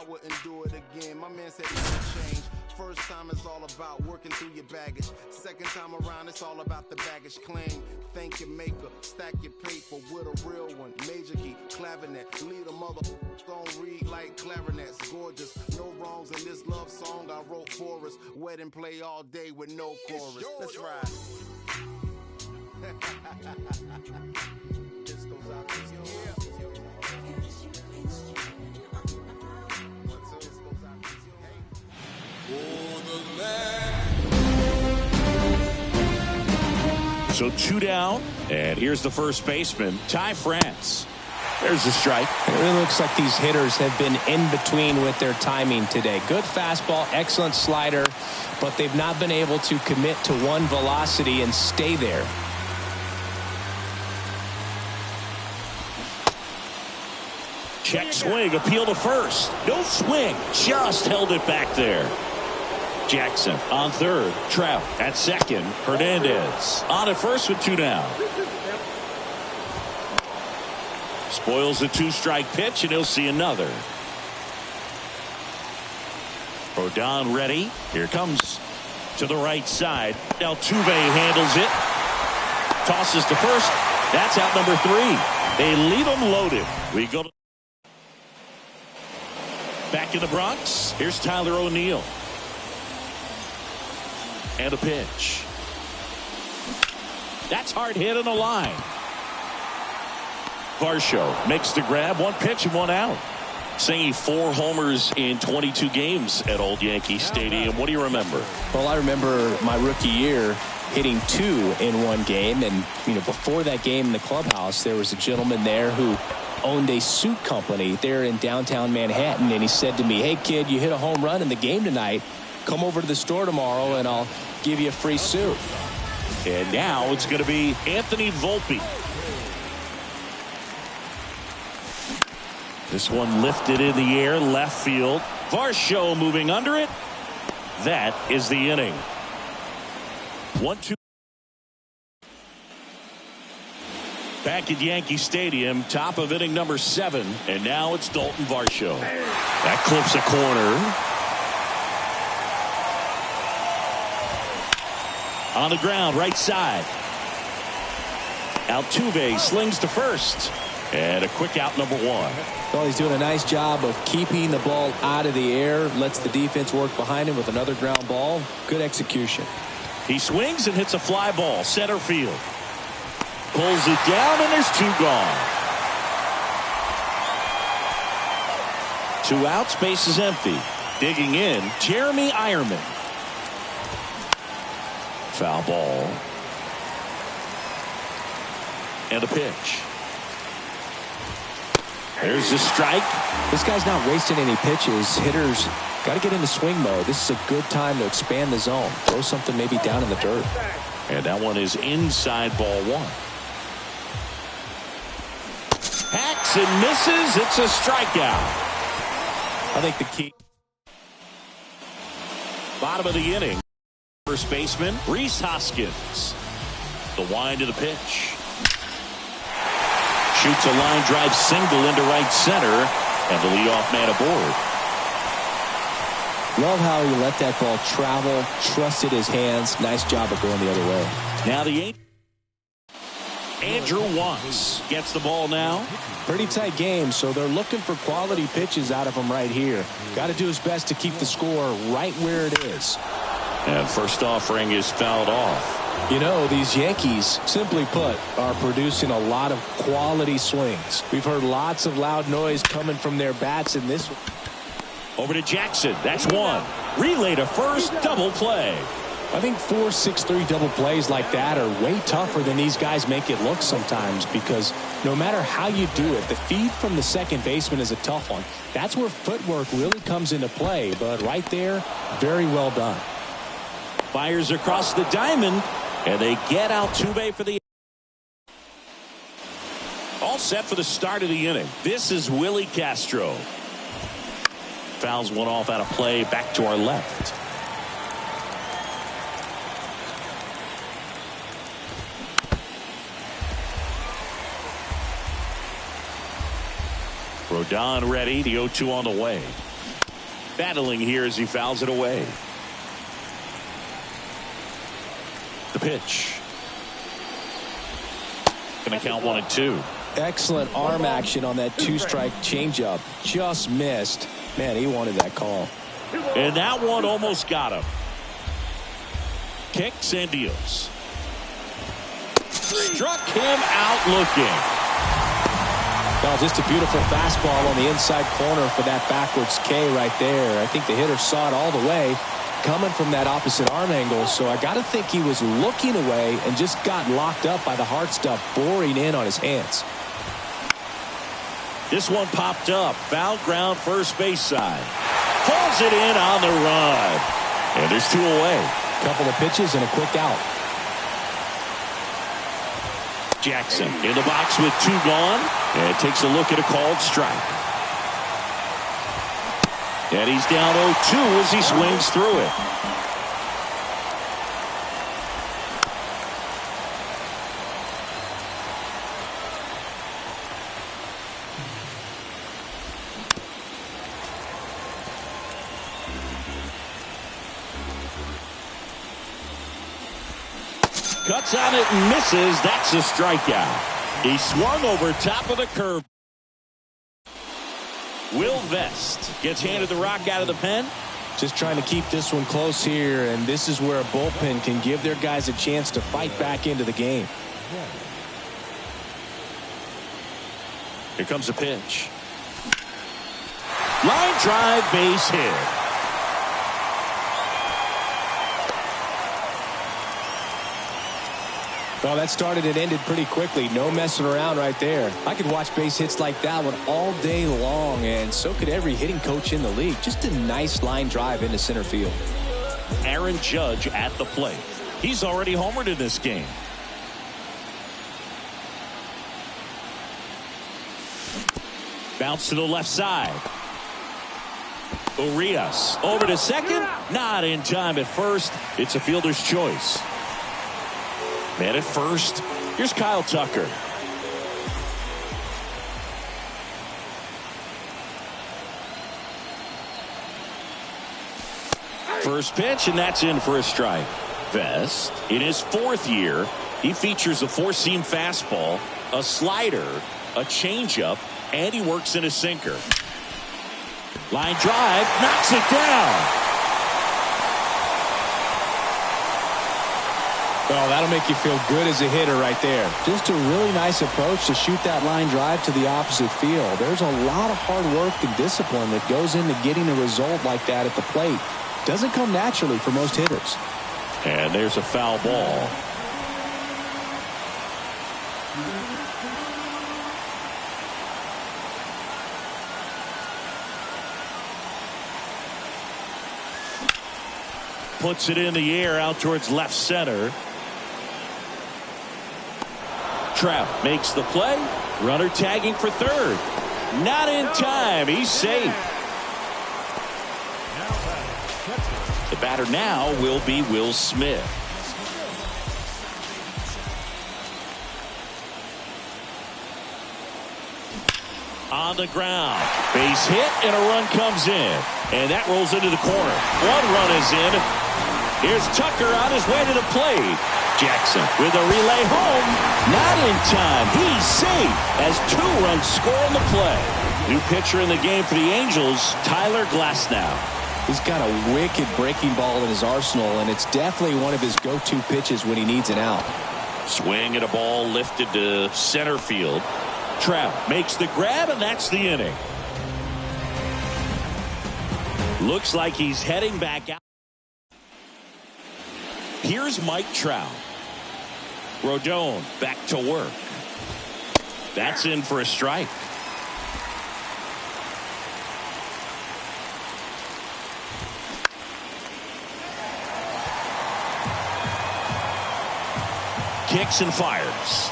wouldn't do it again. My man said he would change. First time is all about working through your baggage. Second time around, it's all about the baggage claim. Thank your maker, stack your paper with a real one. Major key, clavinet, lead a mother don't read like clarinets. Gorgeous, no wrongs in this love song I wrote for us. Wedding play all day with no chorus. Let's ride. This goes out to you. So 2 down, and here's the first baseman, Ty France. There's the strike. It really looks like these hitters have been in between with their timing today. Good fastball, excellent slider, but they've not been able to commit to one velocity and stay there. Check swing, appeal to first. No swing, just held it back there. Jackson on third, Trout at second, Hernandez on at first with 2 down. Spoils the 2-strike pitch, and he'll see another. Rodon ready. Here comes to the right side. Altuve handles it. Tosses to first. That's out number 3. They leave him loaded. We go back in the Bronx. Here's Tyler O'Neill. And a pitch. That's hard hit on the line. Varsho makes the grab. 1 pitch and 1 out. Singing 4 homers in 22 games at Old Yankee Stadium. What do you remember? Well, I remember my rookie year hitting 2 in 1 game. And, before that game in the clubhouse, there was a gentleman there who owned a suit company there in downtown Manhattan. And he said to me, "Hey, kid, you hit a home run in the game tonight. Come over to the store tomorrow and I'll give you a free suit." And now it's going to be Anthony Volpe. This one lifted in the air, left field. Varsho moving under it. That is the inning. 1-2. Back at Yankee Stadium, top of inning number 7. And now it's Dalton Varsho. That clips a corner. On the ground, right side. Altuve slings to first. And a quick out, number 1. Well, he's doing a nice job of keeping the ball out of the air. Lets the defense work behind him with another ground ball. Good execution. He swings and hits a fly ball. Center field. Pulls it down, and there's 2 gone. 2 outs, base is empty. Digging in, Jeremy Ironman. Foul ball. And a pitch. There's the strike. This guy's not wasting any pitches. Hitters got to get into swing mode. This is a good time to expand the zone. Throw something maybe down in the dirt. And that one is inside, ball 1. Hacks and misses. It's a strikeout. I think the key. Bottom of the inning. First baseman, Rhys Hoskins. The wind of the pitch. Shoots a line drive single into right center, and the leadoff man aboard. Love how he let that ball travel, trusted his hands. Nice job of going the other way. Now the Andrew Wants gets the ball now. Pretty tight game, so they're looking for quality pitches out of him right here. Got to do his best to keep the score right where it is. And first offering is fouled off. These Yankees, simply put, are producing a lot of quality swings. We've heard lots of loud noise coming from their bats in this one. Over to Jackson. That's 1. Relay to first, double play. I think 4-6-3 double plays like that are way tougher than these guys make it look sometimes, because no matter how you do it, the feed from the second baseman is a tough one. That's where footwork really comes into play, but right there, very well done. Fires across the diamond, and they get Altuve for the. All set for the start of the inning. This is Willie Castro. Fouls one off out of play, back to our left. Rodon ready, the 0-2 on the way. battling here as he fouls it away. The pitch. Going to count 1-2. Excellent arm action on that two-strike changeup. Just missed. Man, he wanted that call. And that one almost got him. Kicks and deals. Struck him out looking. Well, just a beautiful fastball on the inside corner for that backwards K right there. I think the hitter saw it all the way coming from that opposite arm angle, so I got to think he was looking away and just got locked up by the hard stuff boring in on his hands. This one popped up. Foul ground, first base side. Pulls it in on the run. And there's 2 away. Couple of pitches and a quick out. Jackson in the box with 2 gone. And takes a look at a called strike. And he's down 0-2 as he swings through it. Cuts on it and misses. That's a strikeout. He swung over top of the curve. Will Vest gets handed the rock out of the pen. Just trying to keep this one close here, and this is where a bullpen can give their guys a chance to fight back into the game. Here comes a pitch. Line drive, base hit. Well, that started and ended pretty quickly. No messing around right there. I could watch base hits like that one all day long, and so could every hitting coach in the league. Just a nice line drive into center field. Aaron Judge at the plate. He's already homered in this game. Bounce to the left side. Urias over to second. Not in time at first. It's a fielder's choice. Man at first. Here's Kyle Tucker. First pitch, and that's in for a strike. Vest, in his 4th year, he features a 4-seam fastball, a slider, a changeup, and he works in a sinker. Line drive, knocks it down. Well, that'll make you feel good as a hitter right there. Just a really nice approach to shoot that line drive to the opposite field. There's a lot of hard work and discipline that goes into getting a result like that at the plate. Doesn't come naturally for most hitters. And there's a foul ball. Puts it in the air out towards left center. Trout makes the play. Runner tagging for third. Not in time. He's safe. The batter now will be Will Smith. On the ground. Base hit and a run comes in. And that rolls into the corner. 1 run is in. Here's Tucker on his way to the plate. Jackson with a relay home. Not in time. He's safe as 2 runs score on the play. New pitcher in the game for the Angels, Tyler Glasnow. He's got a wicked breaking ball in his arsenal, and it's definitely one of his go-to pitches when he needs an out. Swing at a ball lifted to center field. Trout makes the grab, and that's the inning. Looks like he's heading back out. Here's Mike Trout. Rodon back to work. That's in for a strike. Kicks and fires.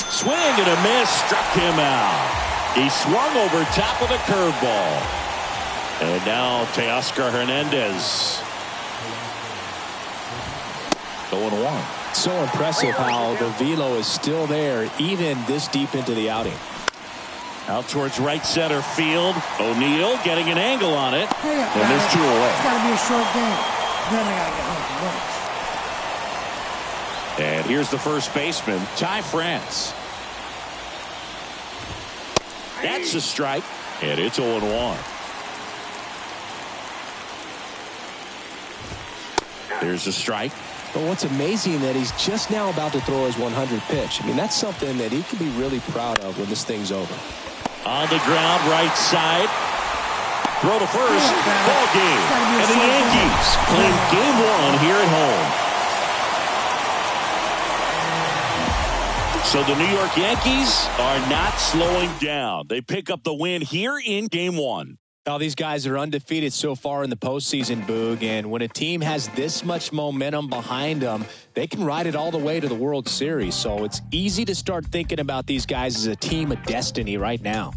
Swing and a miss, struck him out. He swung over top of the curveball. And now Teoscar Hernandez. 0-1. So impressive how the velo is still there even this deep into the outing. Out towards right center field. O'Neill getting an angle on it. And there's 2 away. It's got to be a short game. Then I got to get home from lunch. And here's the first baseman, Ty France. That's a strike. And it's 0-1. There's a strike. But what's amazing that he's just now about to throw his 100th pitch. I mean, that's something that he can be really proud of when this thing's over. On the ground, right side. Throw to first. Ball game. And the Yankees claim game 1 here at home. So the New York Yankees are not slowing down. They pick up the win here in game 1. Now, these guys are undefeated so far in the postseason, Boog, and when a team has this much momentum behind them, they can ride it all the way to the World Series. So it's easy to start thinking about these guys as a team of destiny right now.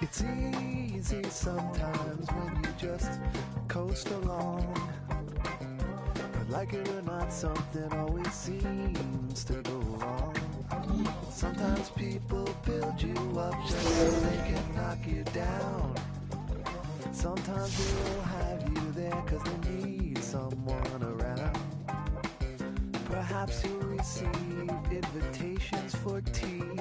It's easy sometimes when you just coast along. But like it or not, something always seems to go wrong. Sometimes people build you up just so they can knock you down. Sometimes they'll have you there cause they need someone around. Perhaps you'll receive invitations for tea.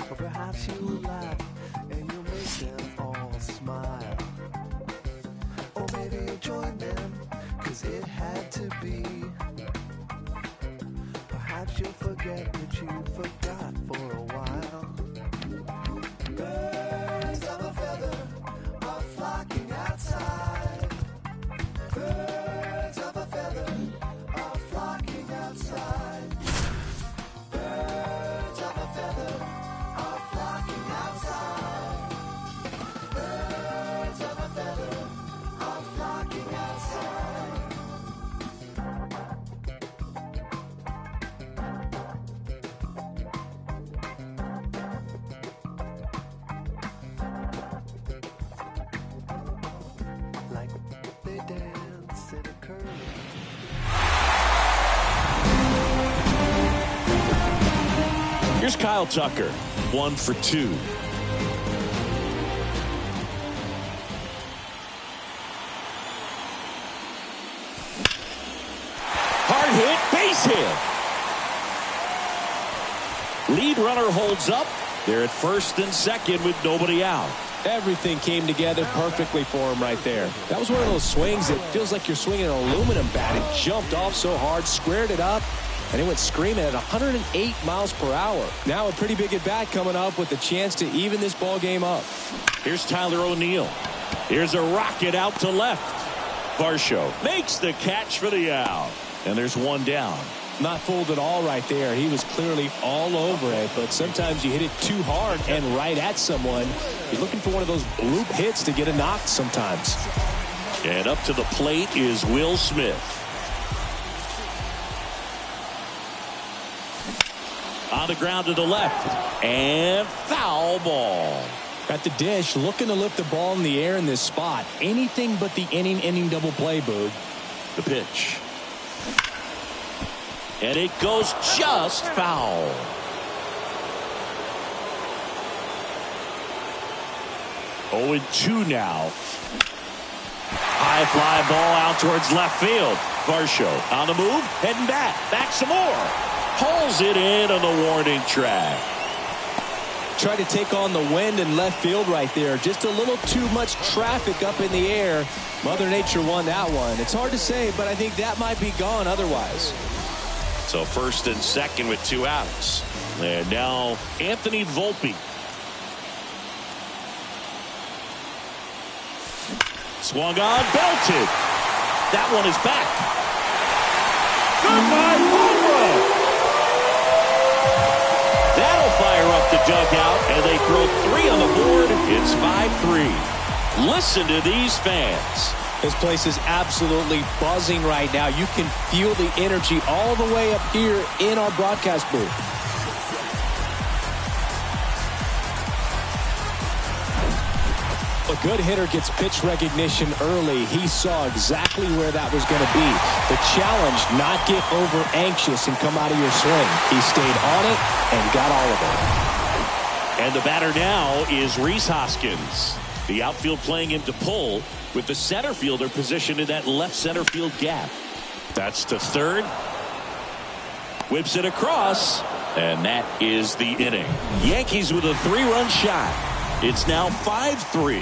Or perhaps you'll laugh and you'll make them all smile. Or maybe you'll join them cause it had to be. Perhaps you'll forget that you forgot for a while. Birds of a feather are flocking outside. Birds of a feather are flocking outside. Birds of a feather are flocking outside. Birds of a feather are flocking outside. Like they dance in a curve. Here's Kyle Tucker, 1 for 2. Hard hit, base hit. Lead runner holds up. They're at first and second with nobody out. Everything came together perfectly for him right there. That was one of those swings that feels like you're swinging an aluminum bat. It jumped off so hard, squared it up, and it went screaming at 108 miles per hour. Now a pretty big at-bat coming up with a chance to even this ball game up. Here's Tyler O'Neill. Here's a rocket out to left. Varsho makes the catch for the out. And there's one down. Not fooled at all right there. He was clearly all over it, but sometimes you hit it too hard and right at someone. You're looking for one of those bloop hits to get a knock sometimes. And up to the plate is Will Smith. On the ground to the left. And foul ball. At the dish, looking to lift the ball in the air in this spot. Anything but the inning double play, Boog. The pitch. And it goes just foul. Oh, and 2 now. High fly ball out towards left field. Varsho on the move, heading back some more. Hauls it in on the warning track. Tried to take on the wind in left field right there. Just a little too much traffic up in the air. Mother Nature won that one. It's hard to say, but I think that might be gone otherwise. So first and second with 2 outs. And now Anthony Volpe. Swung on, belted. That one is back. Goodbye, home run. That'll fire up the dugout, and they throw 3 on the board. It's 5-3. Listen to these fans. This place is absolutely buzzing right now. You can feel the energy all the way up here in our broadcast booth. A good hitter gets pitch recognition early. He saw exactly where that was going to be. The challenge, not get over anxious and come out of your swing. He stayed on it and got all of it. And the batter now is Rhys Hoskins. The outfield playing him to pull with the center fielder positioned in that left center field gap. That's to third. Whips it across. And that is the inning. Yankees with a 3-run shot. It's now 5-3.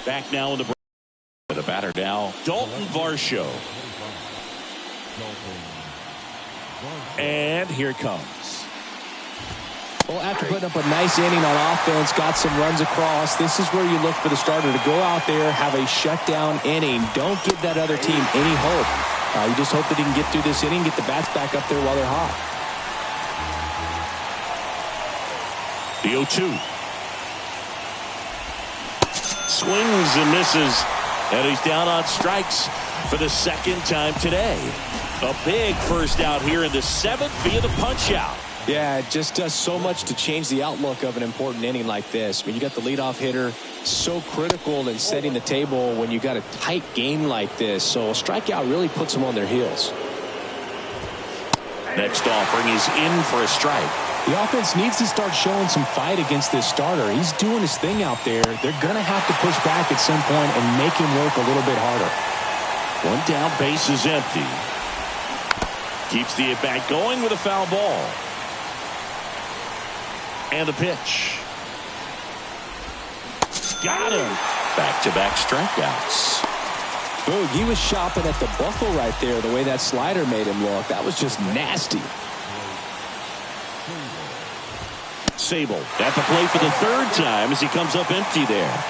Back now in the batter now, Dalton Varsho. And here it comes. Well, after putting up a nice inning on offense, got some runs across, this is where you look for the starter to go out there, have a shutdown inning. Don't give that other team any hope. You just hope that he can get through this inning, get the bats back up there while they're hot. The 0-2. Swings and misses. And he's down on strikes for the second time today. A big first out here in the 7th via the punch out. Yeah, it just does so much to change the outlook of an important inning like this. I mean, you got the leadoff hitter, so critical in setting the table when you got a tight game like this. So a strikeout really puts them on their heels. Next offering is in for a strike. The offense needs to start showing some fight against this starter. He's doing his thing out there. They're going to have to push back at some point and make him work a little bit harder. One down, base is empty. Keeps the at-bat going with a foul ball. And the pitch. Got him. Back-to-back strikeouts. Boog, he was shopping at the buckle right there, the way that slider made him look. That was just nasty. Sable at the plate for the 3rd time as he comes up empty there.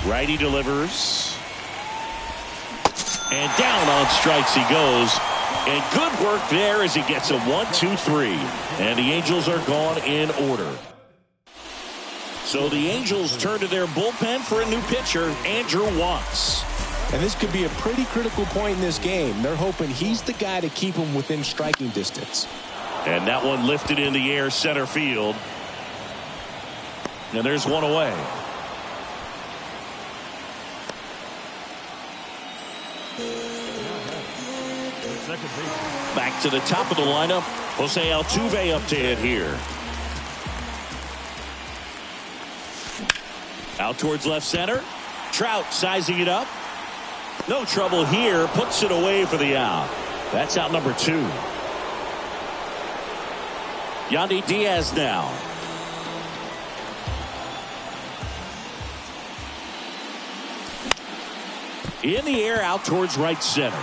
Righty delivers. And down on strikes he goes. And good work there as he gets a 1-2-3. And the Angels are gone in order. So the Angels turn to their bullpen for a new pitcher, Andrew Watts. And this could be a pretty critical point in this game. They're hoping he's the guy to keep them within striking distance. And that one lifted in the air center field. And there's one away. Back to the top of the lineup. Jose Altuve up to hit here. Out towards left center. Trout sizing it up. No trouble here. Puts it away for the out. That's out number 2. Yandy Diaz now. In the air out towards right center.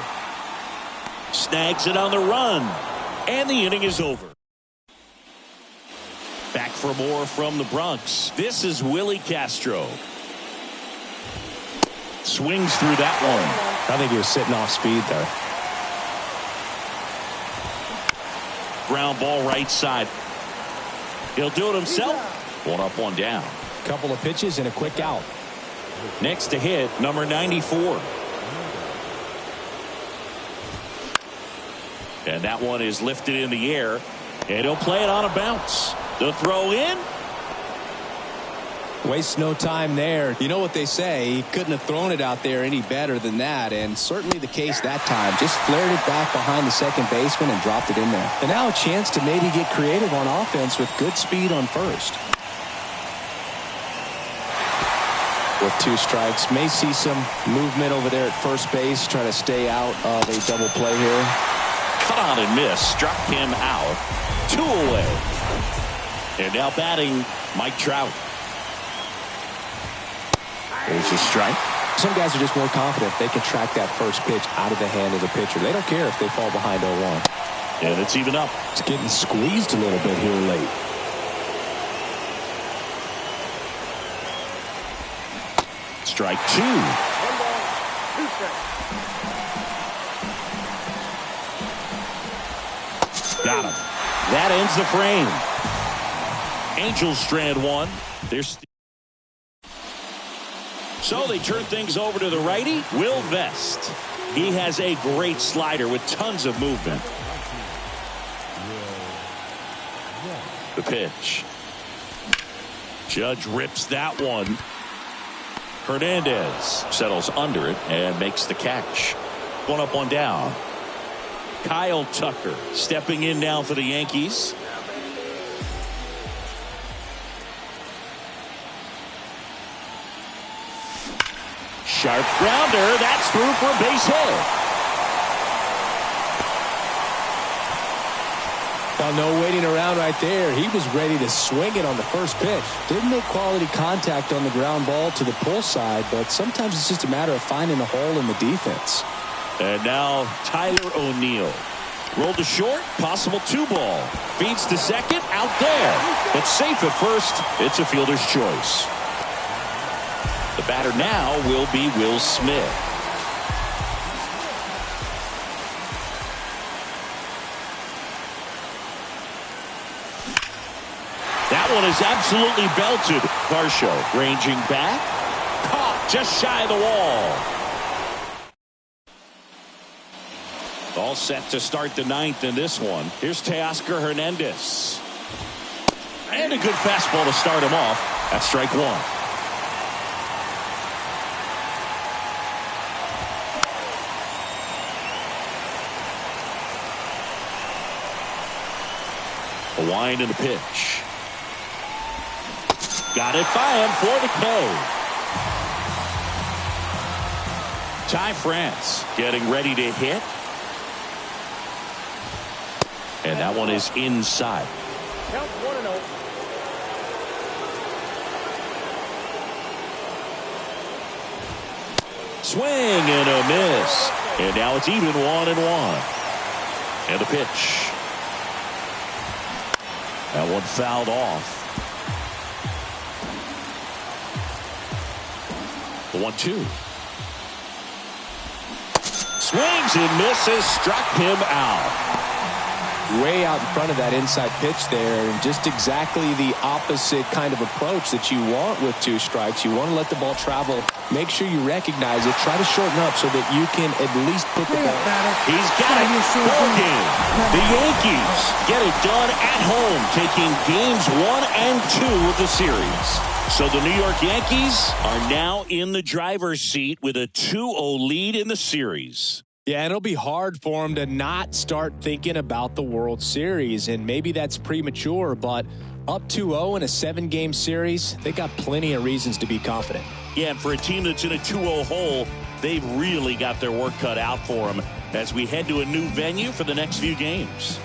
Snags it on the run. And the inning is over. Back for more from the Bronx. This is Willie Castro. Swings through that one. I think he was sitting off speed there. Ground ball right side. He'll do it himself. One up, one down. Couple of pitches and a quick out. Next to hit, number 94. And that one is lifted in the air. And he'll play it on a bounce. The throw in. Waste no time there. You know what they say, he couldn't have thrown it out there any better than that, and certainly the case that time. Just flared it back behind the second baseman and dropped it in there. And now a chance to maybe get creative on offense with good speed on first. With 2 strikes, may see some movement over there at first base, try to stay out of a double play here. Cut on and miss, struck him out. 2 away. And now batting, Mike Trout. There's a strike. Some guys are just more confident they can track that first pitch out of the hand of the pitcher. They don't care if they fall behind 0-1. And it's even up. It's getting squeezed a little bit here late. Strike 2. Got him. That ends the frame. Angels strand one. So they turn things over to the righty, Will Vest. He has a great slider with tons of movement. The pitch. Judge rips that one. Hernandez settles under it and makes the catch. One up, one down. Kyle Tucker stepping in now for the Yankees. Sharp grounder. That's through for a base hit. Well, no waiting around right there. He was ready to swing it on the first pitch. Didn't make quality contact on the ground ball to the pull side, but sometimes it's just a matter of finding a hole in the defense. And now Tyler O'Neill. Rolled to short, possible 2-ball. Feeds to second, out there. But safe at first. It's a fielder's choice. The batter now will be Will Smith. That one is absolutely belted. Varsho ranging back. Caught just shy of the wall. All set to start the ninth in this one. Here's Teoscar Hernandez. And a good fastball to start him off. That's strike one. A wind and a pitch. Got it by him for the K. Ty France getting ready to hit. And that one is inside. Count 1-0. Swing and a miss. And now it's even 1-1. And a pitch. That one fouled off. The 1-2. Swings and misses. Struck him out. Way out in front of that inside pitch there, and just exactly the opposite kind of approach that you want with 2 strikes. You want to let the ball travel. Make sure you recognize it. Try to shorten up so that you can at least put the ball. He's got it. Ball game. The Yankees get it done at home, taking games 1 and 2 of the series. So the New York Yankees are now in the driver's seat with a 2-0 lead in the series. Yeah, and it'll be hard for them to not start thinking about the World Series, and maybe that's premature, but up 2-0 in a 7-game series, they got plenty of reasons to be confident. Yeah, and for a team that's in a 2-0 hole, they've really got their work cut out for them as we head to a new venue for the next few games.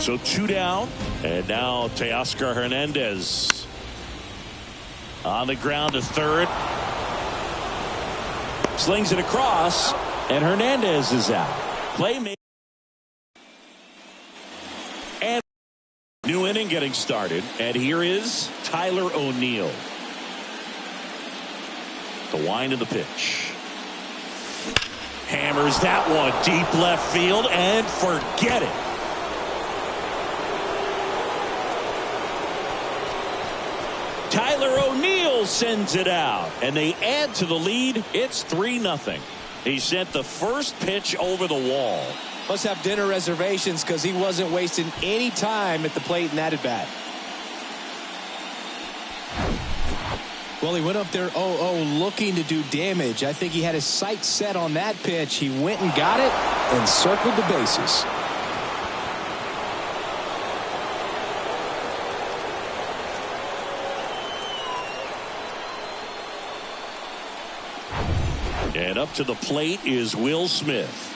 So 2 down, and now Teoscar Hernandez on the ground to third. Slings it across, and Hernandez is out. Playmaker. And new inning getting started, and here is Tyler O'Neill. The wind of the pitch. Hammers that one deep left field, and forget it. Castro sends it out, and they add to the lead. It's 3-0. He sent the first pitch over the wall. Must have dinner reservations because he wasn't wasting any time at the plate in that at bat. Well, he went up there 0-0 looking to do damage. I think he had his sights set on that pitch. He went and got it and circled the bases. And up to the plate is Will Smith.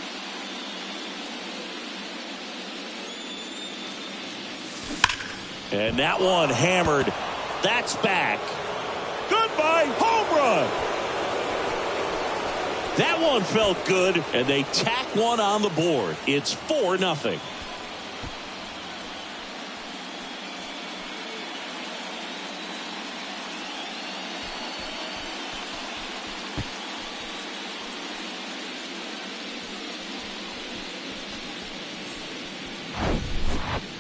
And that one hammered. That's back. Goodbye, home run. That one felt good, and they tack one on the board. It's 4-0.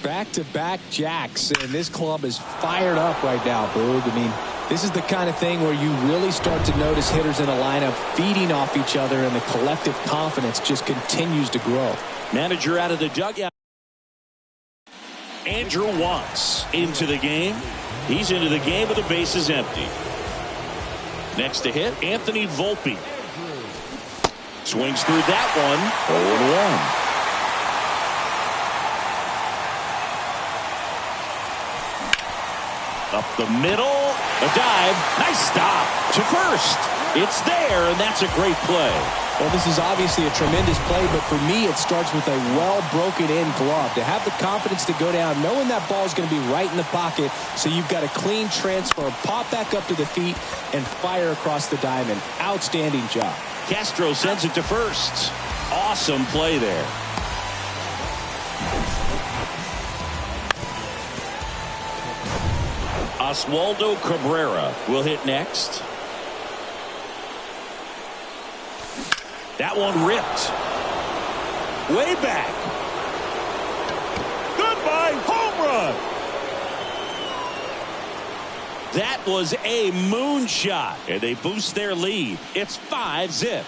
Back-to-back jacks, and this club is fired up right now, Boog. I mean, this is the kind of thing where you really start to notice hitters in a lineup feeding off each other, and the collective confidence just continues to grow. Manager out of the dugout. Andrew Watts into the game. He's into the game with the bases empty. Next to hit, Anthony Volpe. Swings through that one. 0-1. Up the middle, a dive, nice stop to first. It's there, and that's a great play. Well, this is obviously a tremendous play, but for me, it starts with a well-broken-in glove. To have the confidence to go down, knowing that ball is going to be right in the pocket, so you've got a clean transfer, pop back up to the feet, and fire across the diamond. Outstanding job. Castro sends it to first. Awesome play there. Oswaldo Cabrera will hit next. That one ripped. Way back. Goodbye, home run. That was a moonshot, and they boost their lead. It's 5-0.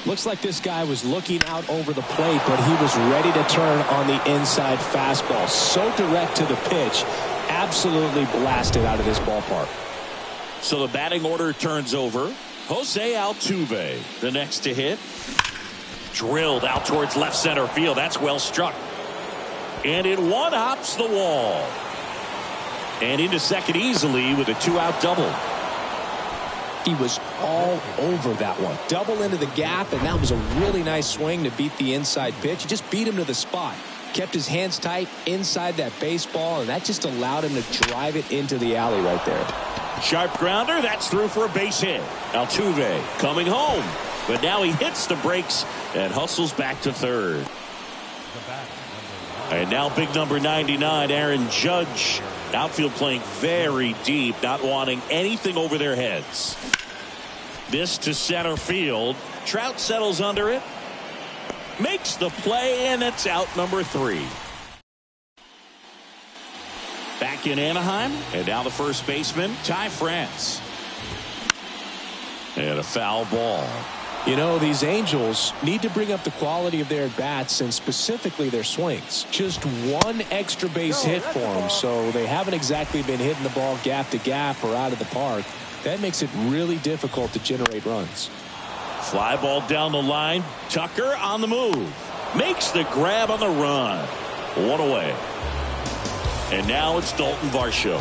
Looks like this guy was looking out over the plate, but he was ready to turn on the inside fastball. So direct to the pitch. Absolutely blasted out of this ballpark. So the batting order turns over. Jose Altuve, the next to hit. Drilled out towards left center field. That's well struck. And it one-hops the wall. And into second easily with a 2-out double. He was all over that one. Double into the gap, and that was a really nice swing to beat the inside pitch. He just beat him to the spot. Kept his hands tight inside that baseball, and that just allowed him to drive it into the alley right there. Sharp grounder. That's through for a base hit. Altuve coming home. But now he hits the brakes and hustles back to third. And now big number 99, Aaron Judge. Outfield playing very deep, not wanting anything over their heads. This to center field. Trout settles under it. Makes the play, and it's out number 3. Back in Anaheim, and now the first baseman, Ty France. And a foul ball. You know, these Angels need to bring up the quality of their bats and specifically their swings. Just one extra base hit for them, so they haven't exactly been hitting the ball gap to gap or out of the park. That makes it really difficult to generate runs. Fly ball down the line. Tucker on the move. Makes the grab on the run. One away. And now it's Dalton Varsho.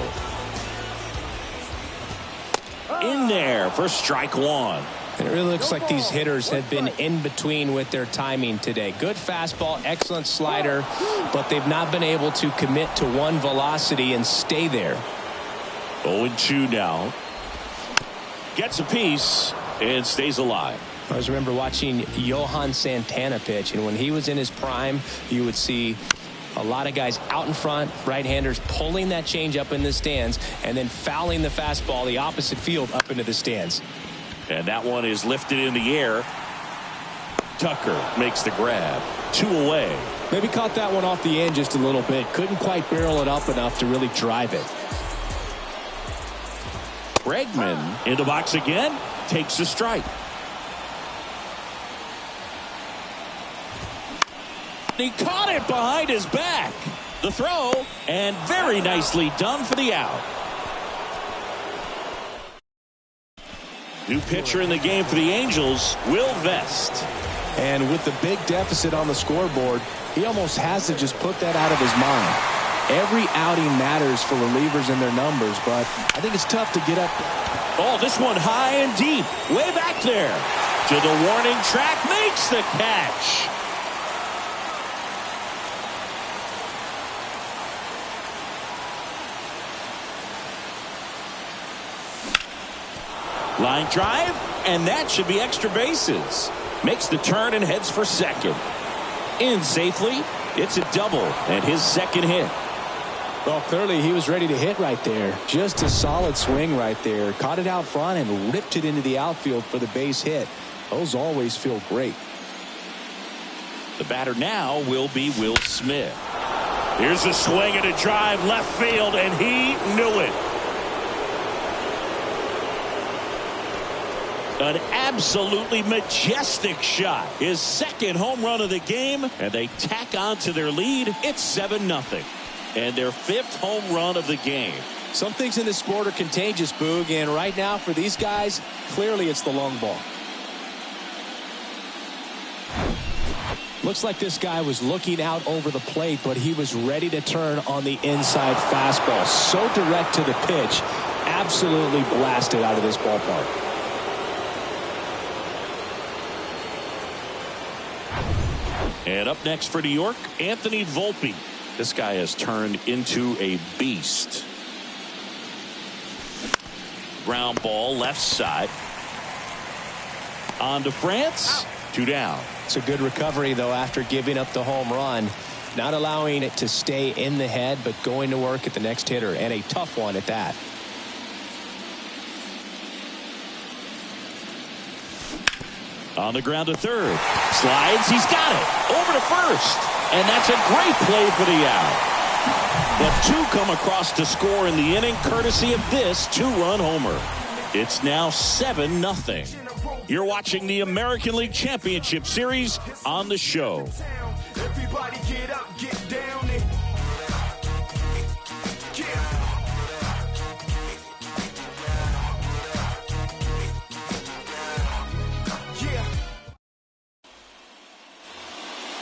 In there for strike one. And it really looks like these hitters have been in between with their timing today. Good fastball, excellent slider, but they've not been able to commit to one velocity and stay there. 0-2 now. Gets a piece and stays alive. I always remember watching Johan Santana pitch, and when he was in his prime, you would see A lot of guys out in front, right-handers pulling that change up in the stands and then fouling the fastball the opposite field up into the stands. And that one is lifted in the air. Tucker makes the grab. 2 away. Maybe caught that one off the end just a little bit. Couldn't quite barrel it up enough to really drive it. Bregman in the box again. Takes a strike. He caught it behind his back. The throw, and very nicely done for the out. New pitcher in the game for the Angels, Will Vest. And with the big deficit on the scoreboard, he almost has to just put that out of his mind. Every outing matters for relievers and their numbers, but I think it's tough to get up. Oh, this one high and deep, way back there. To the warning track, makes the catch. Line drive, and that should be extra bases. Makes the turn and heads for second. In safely, it's a double and his second hit. Well, clearly he was ready to hit right there. Just a solid swing right there. Caught it out front and ripped it into the outfield for the base hit. Those always feel great. The batter now will be Will Smith. Here's a swing and a drive left field, and he knew it. An absolutely majestic shot. His second home run of the game, and they tack on to their lead. It's 7-0. And their 5th home run of the game. Some things in this sport are contagious, Boog, and right now for these guys, clearly it's the long ball. Looks like this guy was looking out over the plate, but he was ready to turn on the inside fastball. So direct to the pitch, absolutely blasted out of this ballpark. And up next for New York, Anthony Volpe. This guy has turned into a beast. Ground ball left side. On to France. 2 down. It's a good recovery, though, after giving up the home run. Not allowing it to stay in the head, but going to work at the next hitter, and a tough one at that. On the ground to third. Slides. He's got it. Over to first. And that's a great play for the out. But 2 come across to score in the inning, courtesy of this 2-run homer. It's now 7-0. You're watching the American League Championship Series on the show. Everybody get up, get down and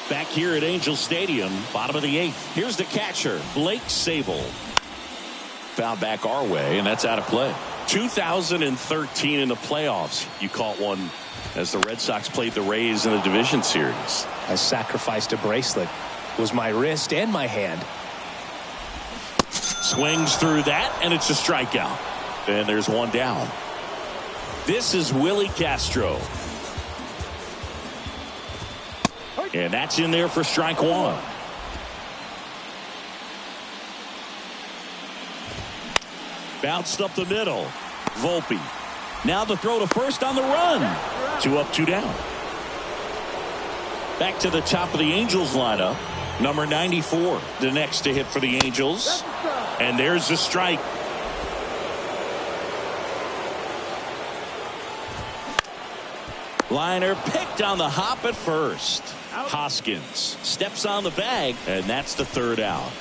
Back here at Angel Stadium, bottom of the 8th. Here's the catcher, Blake Sable. Foul back our way, and that's out of play. 2013 in the playoffs, you caught one as the Red Sox played the Rays in the division series. I sacrificed a bracelet. It was my wrist and my hand. Swings through that, and it's a strikeout. And there's 1 down. This is Willie Castro. And that's in there for strike 1. Bounced up the middle. Volpe. Now the throw to first on the run. 2 up, 2 down. Back to the top of the Angels lineup. Number 94, the next to hit for the Angels. And there's the strike. Liner picked on the hop at first. Hoskins steps on the bag, and that's the 3rd out.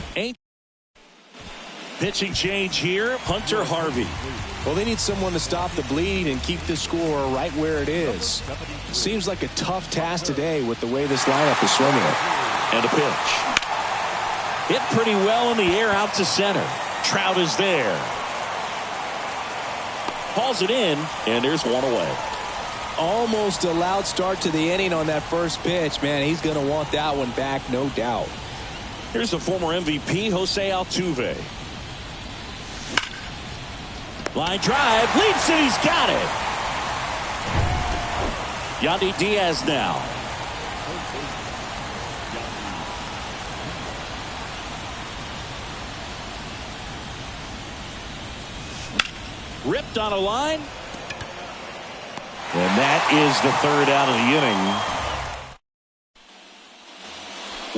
Pitching change here, Hunter Harvey. Well, they need someone to stop the bleed and keep the score right where it is. Seems like a tough task today with the way this lineup is swinging it. And a pitch. Hit pretty well in the air out to center. Trout is there. Hauls it in, and there's 1 away. Almost a loud start to the inning on that first pitch. Man, he's going to want that one back, no doubt. Here's the former MVP, Jose Altuve. Line drive, leaps it, he's got it. Yandy Diaz now. Ripped on a line. And that is the third out of the inning.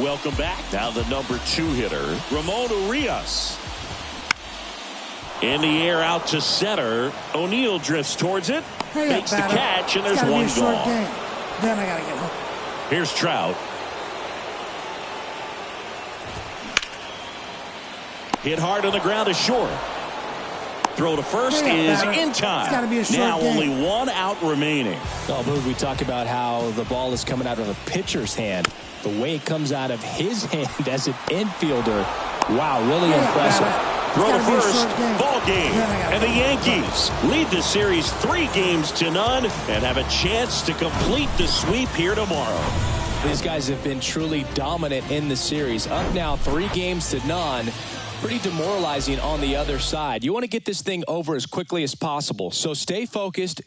Welcome back. Now the number 2 hitter, Ramon Urias. In the air out to center. O'Neill drifts towards it. Makes the catch, and there's one gone. Then I got to get home. Here's Trout. Hit hard on the ground is short. Throw to first is in time. Now only 1 out remaining. Oh, Boog, we talk about how the ball is coming out of a pitcher's hand. The way it comes out of his hand as an infielder. Wow, really impressive. Throw to first, ball game. And the Yankees lead the series 3-0 and have a chance to complete the sweep here tomorrow. These guys have been truly dominant in the series. Up now 3-0. Pretty demoralizing on the other side. You want to get this thing over as quickly as possible, so stay focused.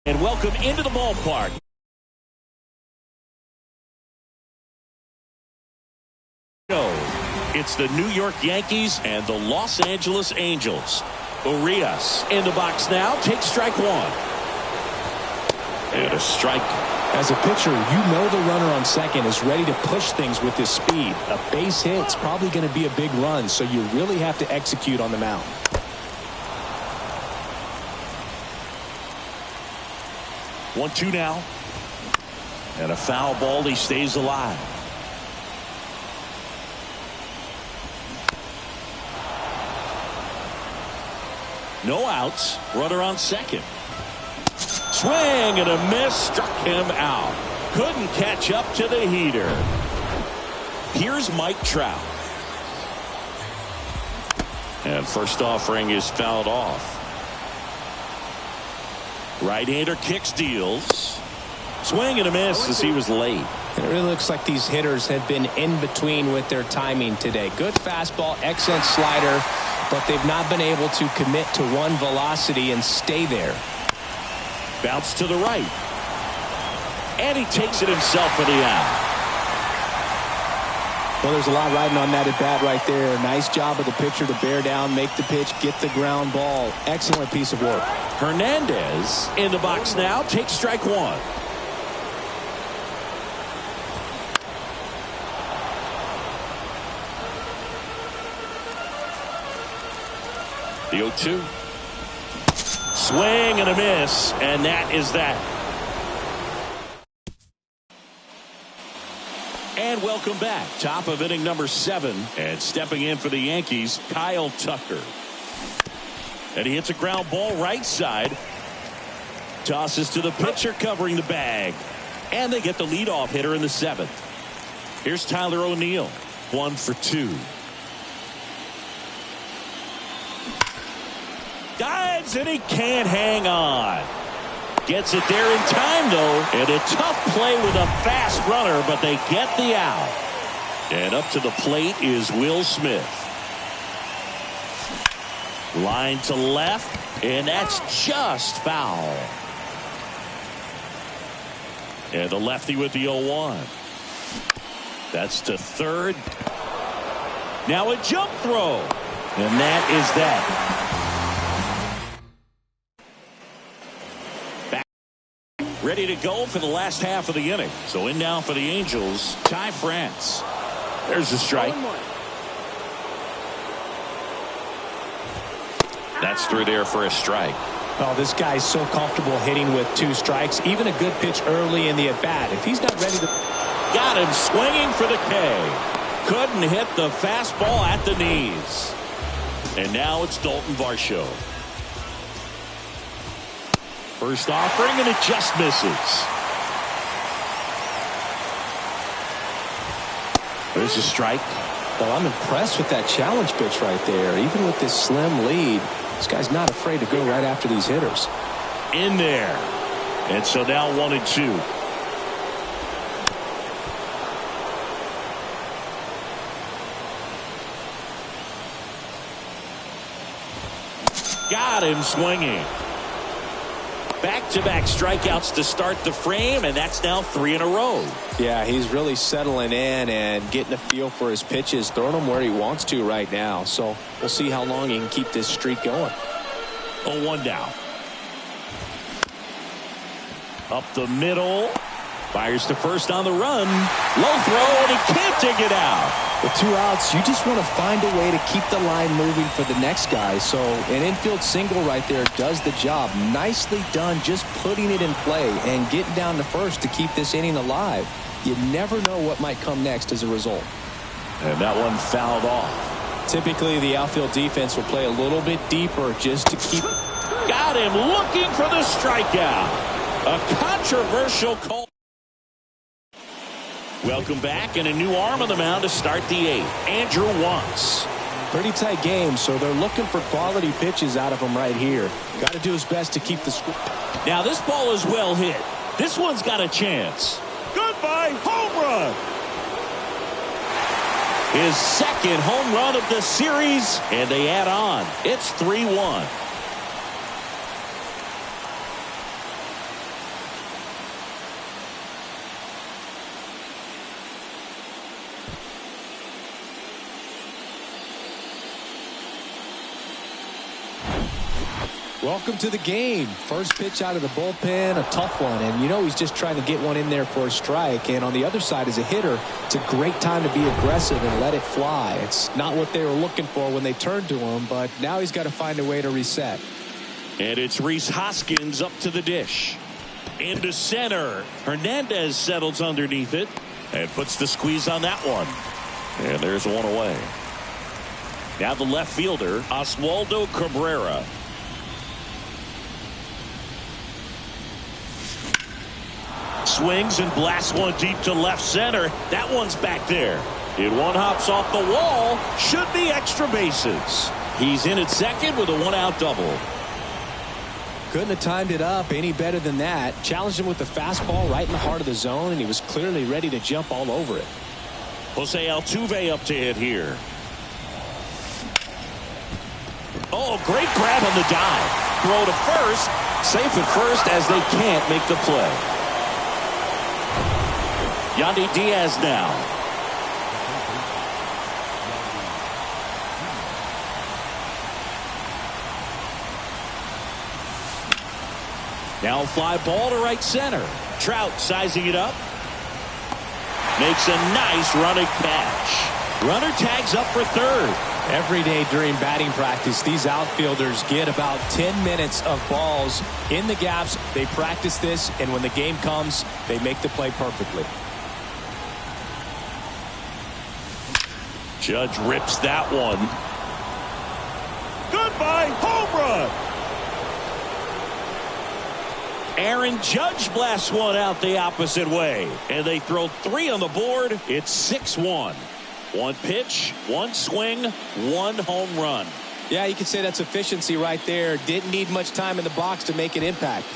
And welcome into the ballpark. It's the New York Yankees and the Los Angeles Angels. Urias in the box now. Takes strike 1. And a strike. As a pitcher, you know the runner on second is ready to push things with his speed. A base hit's probably going to be a big run, so you really have to execute on the mound. 1-2 now. And a foul ball. He stays alive. No outs. Runner on second. Swing and a miss. Struck him out. Couldn't catch up to the heater. Here's Mike Trout. And first offering is fouled off. Right-hander kicks, deals. Swing and a miss as he was late. It really looks like these hitters have been in between with their timing today. Good fastball, excellent slider, but they've not been able to commit to one velocity and stay there. Bounce to the right. And he takes it himself for the out. Well, there's a lot riding on that at bat right there. Nice job of the pitcher to bear down, make the pitch, get the ground ball. Excellent piece of work. Hernandez in the box now. Takes strike 1. The 0-2. Swing and a miss, and that is that. And welcome back. Top of inning number 7. And stepping in for the Yankees, Kyle Tucker. And he hits a ground ball right side. Tosses to the pitcher covering the bag. And they get the leadoff hitter in the 7th. Here's Tyler O'Neill. 1 for 2. Dives and he can't hang on. Gets it there in time, though. And a tough play with a fast runner, but they get the out. And up to the plate is Will Smith. Line to left, and that's just foul. And the lefty with the 0-1. That's to third. Now a jump throw. And that is that. Back. Ready to go for the last half of the inning. So in now for the Angels, Ty France. There's a strike. That's through there for a strike. Oh, this guy's so comfortable hitting with 2 strikes. Even a good pitch early in the at-bat. If he's not ready to... Got him swinging for the K. Couldn't hit the fastball at the knees. And now it's Dalton Varsho. First offering, and it just misses. There's a strike. Well, I'm impressed with that challenge pitch right there. Even with this slim lead, this guy's not afraid to go right after these hitters. In there. And so now 1-2. Got him swinging. Back-to-back strikeouts to start the frame, and that's now 3 in a row. Yeah, he's really settling in and getting a feel for his pitches, throwing them where he wants to right now. So we'll see how long he can keep this streak going. 0-1 down. Up the middle. Fires to first on the run. Low throw, and he can't dig it out. With 2 outs, you just want to find a way to keep the line moving for the next guy. So an infield single right there does the job. Nicely done, just putting it in play and getting down to first to keep this inning alive. You never know what might come next as a result. And that one fouled off. Typically, the outfield defense will play a little bit deeper just to keep... Got him looking for the strikeout. A controversial call. Welcome back, and a new arm on the mound to start the 8th. Andrew Wantz. Pretty tight game, so they're looking for quality pitches out of him right here. Got to do his best to keep the score. Now this ball is well hit. This one's got a chance. Goodbye, home run. His second home run of the series, and they add on. It's 3-1. Welcome to the game. First pitch out of the bullpen, a tough one. And you know he's just trying to get one in there for a strike. And on the other side, as a hitter, it's a great time to be aggressive and let it fly. It's not what they were looking for when they turned to him, but now he's got to find a way to reset. And it's Rhys Hoskins up to the dish. Into center. Hernandez settles underneath it and puts the squeeze on that one. And there's one away. Now the left fielder, Oswaldo Cabrera. Swings and blasts one deep to left center. That one's back there. And one hops off the wall. Should be extra bases. He's in at second with a 1-out double. Couldn't have timed it up any better than that. Challenged him with the fastball right in the heart of the zone, and he was clearly ready to jump all over it. Jose Altuve up to hit here. Oh, great grab on the dive. Throw to first. Safe at first as they can't make the play. Yandy Diaz now. Now fly ball to right center. Trout sizing it up. Makes a nice running catch. Runner tags up for third. Every day during batting practice, these outfielders get about 10 minutes of balls in the gaps. They practice this, and when the game comes, they make the play perfectly. Judge rips that one. Goodbye, home run. Aaron Judge blasts one out the opposite way. And they throw 3 on the board. It's 6-1. One pitch, one swing, one home run. Yeah, you could say that's efficiency right there. Didn't need much time in the box to make an impact.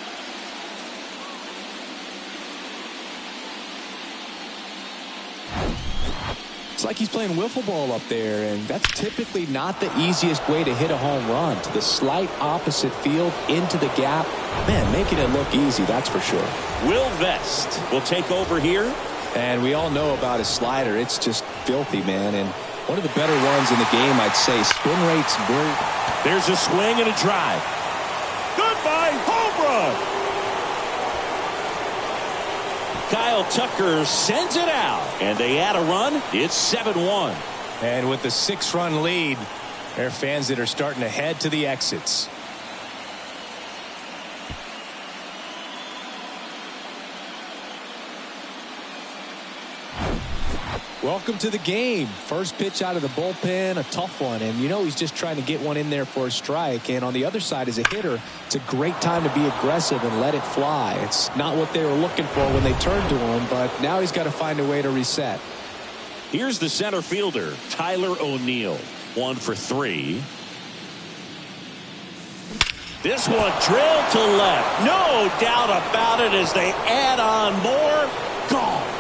It's like he's playing wiffle ball up there, and that's typically not the easiest way to hit a home run. To the slight opposite field, into the gap. Man, making it look easy, that's for sure. Will Vest will take over here. And we all know about his slider. It's just filthy, man. And one of the better ones in the game, I'd say. Spin rate's very... There's a swing and a drive. Goodbye, home run. Kyle Tucker sends it out, and they add a run. It's 7-1. And with the 6-run lead, there are fans that are starting to head to the exits. Welcome to the game. First pitch out of the bullpen, a tough one. And you know he's just trying to get one in there for a strike. And on the other side, as a hitter, it's a great time to be aggressive and let it fly. It's not what they were looking for when they turned to him, but now he's got to find a way to reset. Here's the center fielder, Tyler O'Neill. 1 for 3. This one drilled to left. No doubt about it as they add on more. Gone.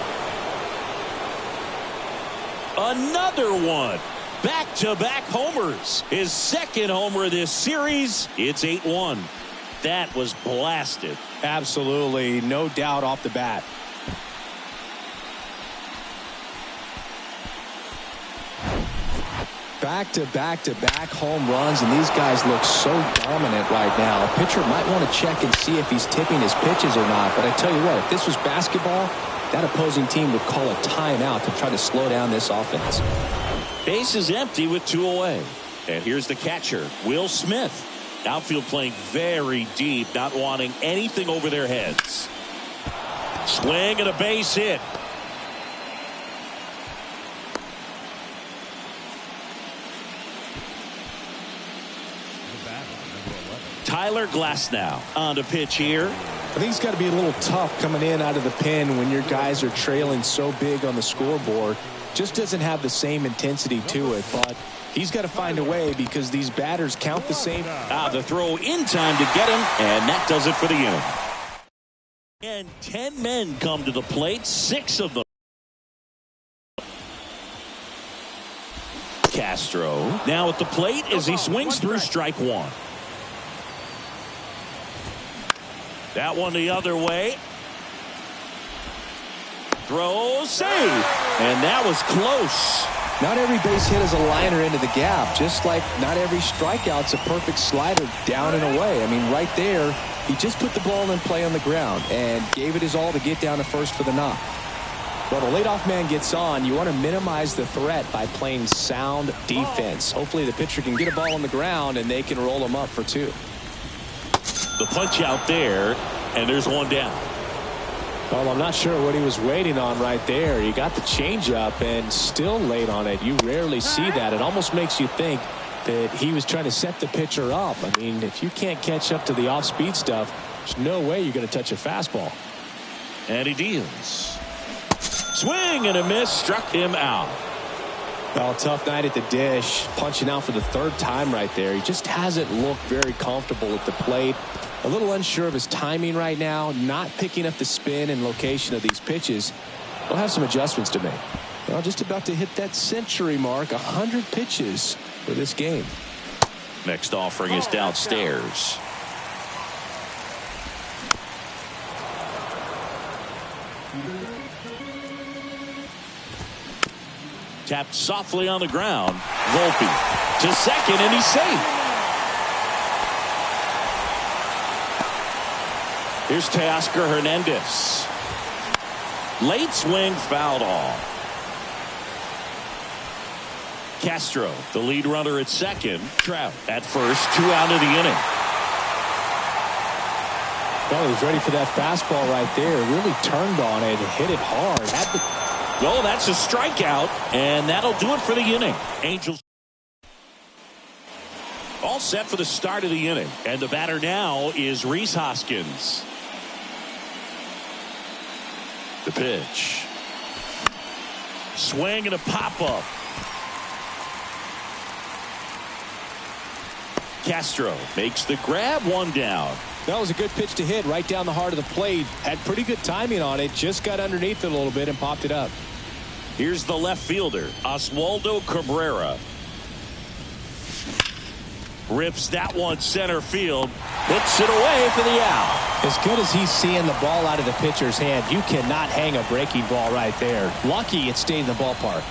Another one. Back-to-back homers. His second homer this series. It's 8-1. That was blasted. Absolutely. No doubt off the bat. Back-to-back-to-back home runs, and these guys look so dominant right now. A pitcher might want to check and see if he's tipping his pitches or not. But I tell you what, if this was basketball, that opposing team would call a timeout to try to slow down this offense. Base is empty with 2 away. And here's the catcher, Will Smith. Outfield playing very deep, not wanting anything over their heads. Swing and a base hit. Tyler Glasnow on the pitch here. I think it's got to be a little tough coming in out of the pen when your guys are trailing so big on the scoreboard. Just doesn't have the same intensity to it, but he's got to find a way because these batters count the same. The throw in time to get him, and that does it for the inning. And 10 men come to the plate, 6 of them. Castro now at the plate as he swings through strike 1. That one the other way. Throw, save. And that was close. Not every base hit is a liner into the gap, just like not every strikeout's a perfect slider down and away. I mean, right there, he just put the ball in play on the ground and gave it his all to get down to first for the knock. Well, the leadoff man gets on. You want to minimize the threat by playing sound defense. Hopefully the pitcher can get a ball on the ground and they can roll him up for 2. The punch out there, and there's one down. Well, I'm not sure what he was waiting on right there. He got the changeup and still late on it. You rarely see that. It almost makes you think that he was trying to set the pitcher up. I mean, if you can't catch up to the off-speed stuff, there's no way you're going to touch a fastball. And he deals. Swing and a miss, struck him out. Well, tough night at the dish, punching out for the 3rd time right there. He just hasn't looked very comfortable at the plate. A little unsure of his timing right now, not picking up the spin and location of these pitches. He'll have some adjustments to make. Well, just about to hit that century mark, 100 pitches for this game. Next offering is downstairs. Tapped softly on the ground. Volpe to second, and he's safe. Here's Teoscar Hernandez. Late swing, fouled off. Castro, the lead runner at second. Trout at first, 2 out of the inning. Well, he's ready for that fastball right there. Really turned on it, hit it hard. Well, that's a strikeout, and that'll do it for the inning. Angels all set for the start of the inning, and the batter now is Rhys Hoskins. The pitch. Swing and a pop-up. Castro makes the grab, 1 down. That was a good pitch to hit right down the heart of the plate. Had pretty good timing on it. Just got underneath it a little bit and popped it up. Here's the left fielder, Oswaldo Cabrera. Rips that one center field. Hits it away for the out. As good as he's seeing the ball out of the pitcher's hand, you cannot hang a breaking ball right there. Lucky it stayed in the ballpark.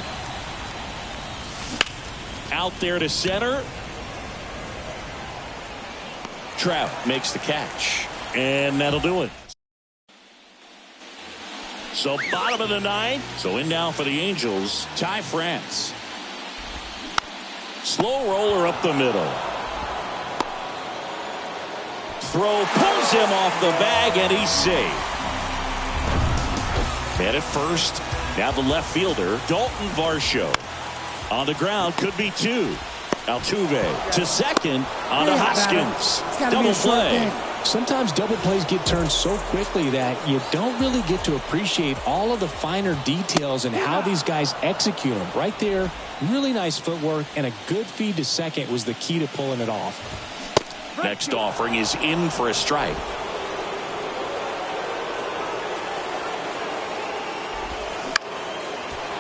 Out there to center. Trout makes the catch. And that'll do it. So bottom of the ninth. So in now for the Angels, Ty France. Slow roller up the middle. Throw pulls him off the bag, and he's safe. And at first, now the left fielder, Dalton Varsho. On the ground, could be two. Altuve to second on to Hoskins. Double play. Sometimes double plays get turned so quickly that you don't really get to appreciate all of the finer details and how these guys execute them. Right there, really nice footwork, and a good feed to second was the key to pulling it off. Next offering is in for a strike.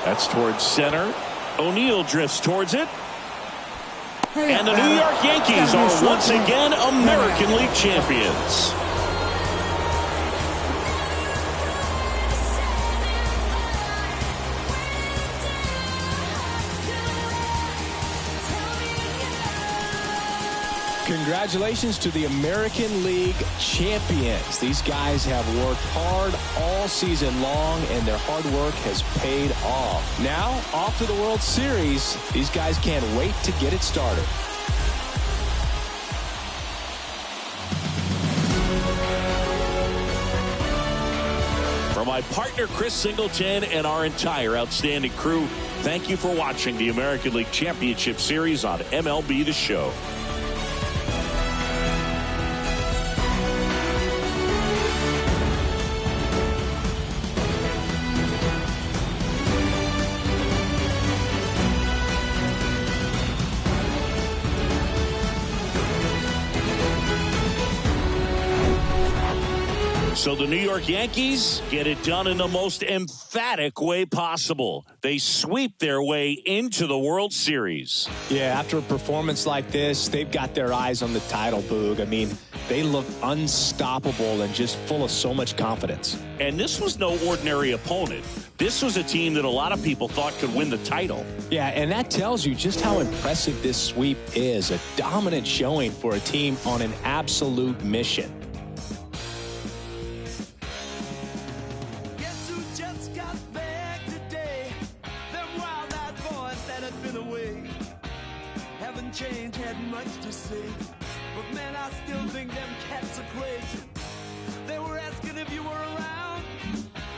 That's towards center. O'Neill drifts towards it. And the New York Yankees are once again American League champions. Congratulations to the American League champions. These guys have worked hard all season long, and their hard work has paid off. Now, off to the World Series. These guys can't wait to get it started. For my partner, Chris Singleton, and our entire outstanding crew, thank you for watching the American League Championship Series on MLB The Show. So the New York Yankees get it done in the most emphatic way possible. They sweep their way into the World Series. Yeah, after a performance like this, they've got their eyes on the title, Boog. I mean, they look unstoppable and just full of so much confidence. And this was no ordinary opponent. This was a team that a lot of people thought could win the title. Yeah, and that tells you just how impressive this sweep is. A dominant showing for a team on an absolute mission. Change had much to say, but man, I still think them cats are crazy. They were asking if you were around,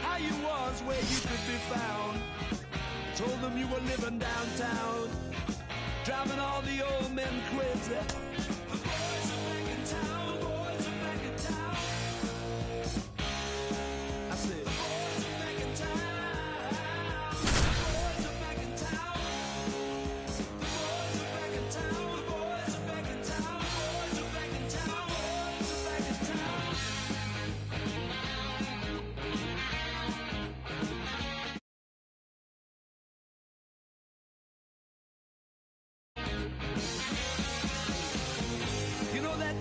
how you was, where you could be found. Told them you were living downtown, driving all the old men crazy. The boys are back in town, boys are back in town. I said, boys are back in town, boys are back in town.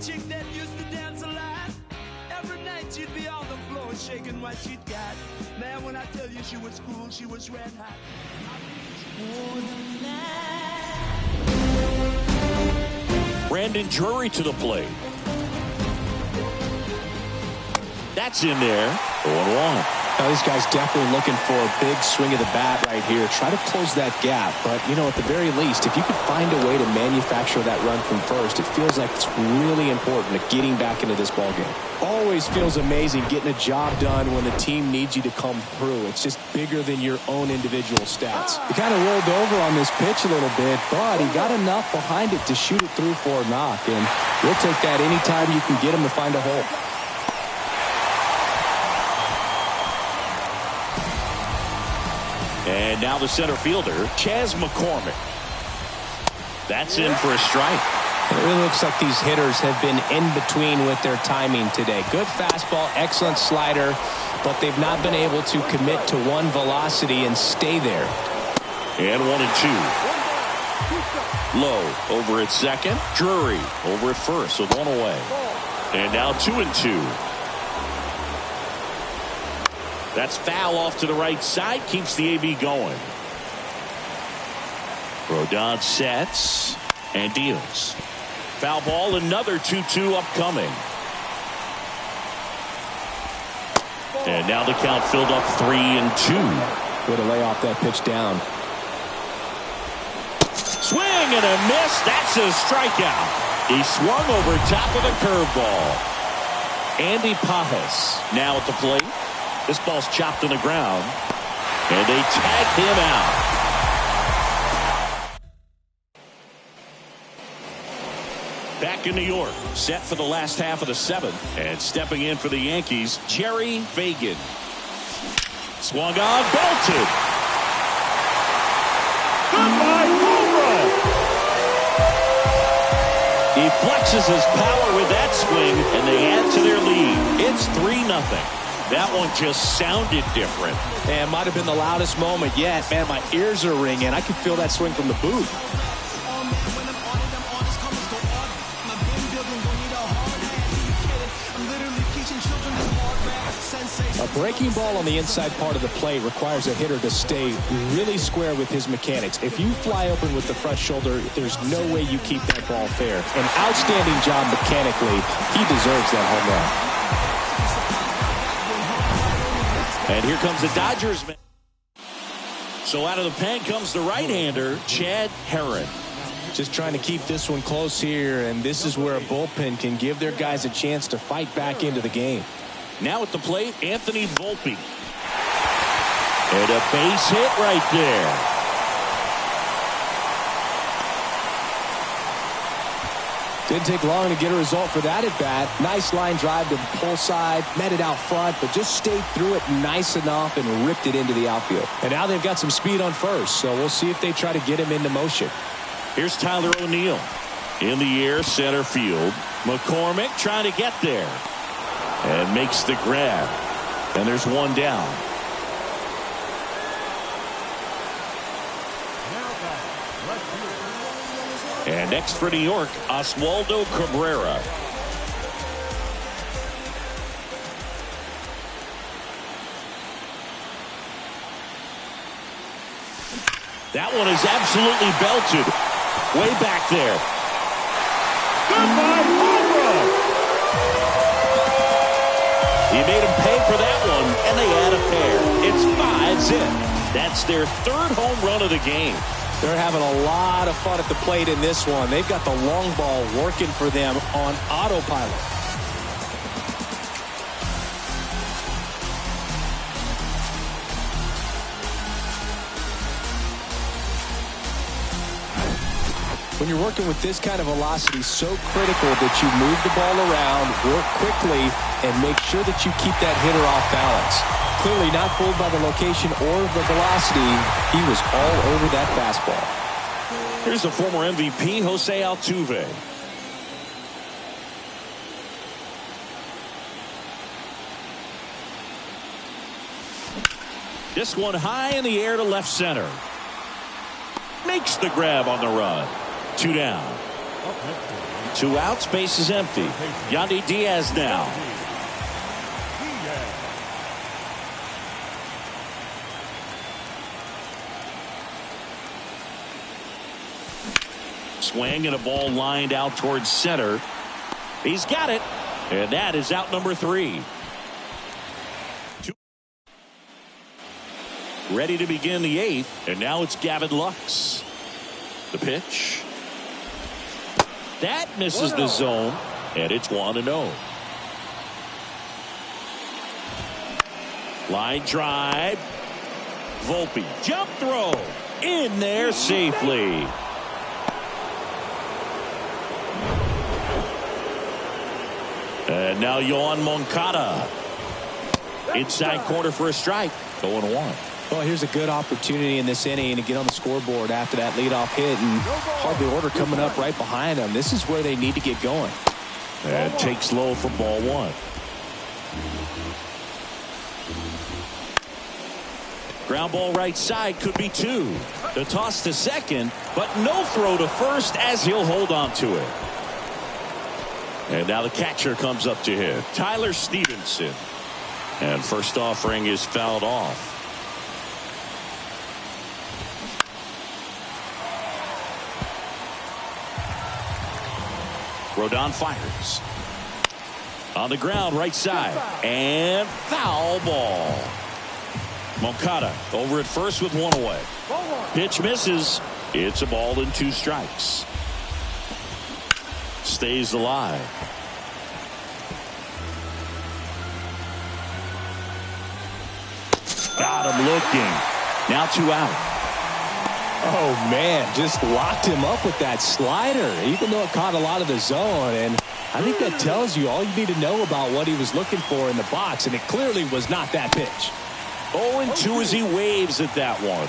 Chick that used to dance a lot. Every night she'd be on the floor shaking what she'd got. Man, when I tell you she was cool, she was red hot. Brandon Drury to the plate. That's in there. 0-1. Now, these guys definitely looking for a big swing of the bat right here. Try to close that gap. But, you know, at the very least, if you could find a way to manufacture that run from first, it feels like it's really important to getting back into this ballgame. Always feels amazing getting a job done when the team needs you to come through. It's just bigger than your own individual stats. He kind of rolled over on this pitch a little bit, but he got enough behind it to shoot it through for a knock. And we'll take that anytime you can get him to find a hole. And now the center fielder, Chas McCormick. That's in for a strike. It really looks like these hitters have been in between with their timing today. Good fastball, excellent slider, but they've not been able to commit to one velocity and stay there. And 1-2. Low over at second. Drury over at first with one away. And now 2-2. That's foul off to the right side. Keeps the AB going. Rodon sets and deals. Foul ball, another 2-2 upcoming. And now the count filled up 3-2. Way to lay off that pitch down. Swing and a miss. That's a strikeout. He swung over top of the curveball. Andy Pajas now at the plate. This ball's chopped on the ground. And they tagged him out. Back in New York, set for the last half of the seventh. And stepping in for the Yankees, Jerry Fagan. Swung on, belted. Goodbye, home run. He flexes his power with that swing, and they add to their lead. It's 3-0. That one just sounded different. And might have been the loudest moment yet. Man, my ears are ringing. I can feel that swing from the booth. A breaking ball on the inside part of the plate requires a hitter to stay really square with his mechanics. If you fly open with the front shoulder, there's no way you keep that ball fair. An outstanding job mechanically. He deserves that home run. And here comes the Dodgers. So out of the pen comes the right-hander, Chad Herron. Just trying to keep this one close here, and this is where a bullpen can give their guys a chance to fight back into the game. Now at the plate, Anthony Volpe. And a base hit right there. Didn't take long to get a result for that at bat. Nice line drive to the pull side, met it out front, but just stayed through it nice enough and ripped it into the outfield. And now they've got some speed on first, so we'll see if they try to get him into motion. Here's Tyler O'Neill. In the air, center field. McCormick trying to get there. And makes the grab. And there's one down. And next for New York, Oswaldo Cabrera. That one is absolutely belted. Way back there. Goodbye, home run. He made him pay for that one, and they add a pair. It's 5-zip. That's their third home run of the game. They're having a lot of fun at the plate in this one. They've got the long ball working for them on autopilot. When you're working with this kind of velocity, so critical that you move the ball around, work quickly, and make sure that you keep that hitter off balance. Clearly not fooled by the location or the velocity. He was all over that fastball. Here's the former MVP, Jose Altuve. This one high in the air to left center. Makes the grab on the run. 2 down. 2 outs, base is empty. Yandy Diaz now. Swing and a ball lined out towards center. He's got it. And that is out number 3. Ready to begin the 8th. And now it's Gavin Lux. The pitch. That misses the zone. And it's 1-0. Line drive. Volpe. Jump throw. In there safely. And now Yohan Moncada. Inside corner for a strike. 0-1. Well, here's a good opportunity in this inning to get on the scoreboard after that leadoff hit, and hardly order coming up right behind them. This is where they need to get going. And takes low for ball one. Ground ball right side, could be two. The toss to second, but no throw to first as he'll hold on to it. And now the catcher comes up to hit, Tyler Stevenson. And first offering is fouled off. Rodon fires. On the ground, right side. And foul ball. Moncada over at first with one away. Pitch misses. It's a ball and 2 strikes. Stays alive. Got him looking. Now 2 out. Oh, man, just locked him up with that slider, even though it caught a lot of the zone. And I think that tells you all you need to know about what he was looking for in the box, and it clearly was not that pitch. 0-2 as he waves at that one.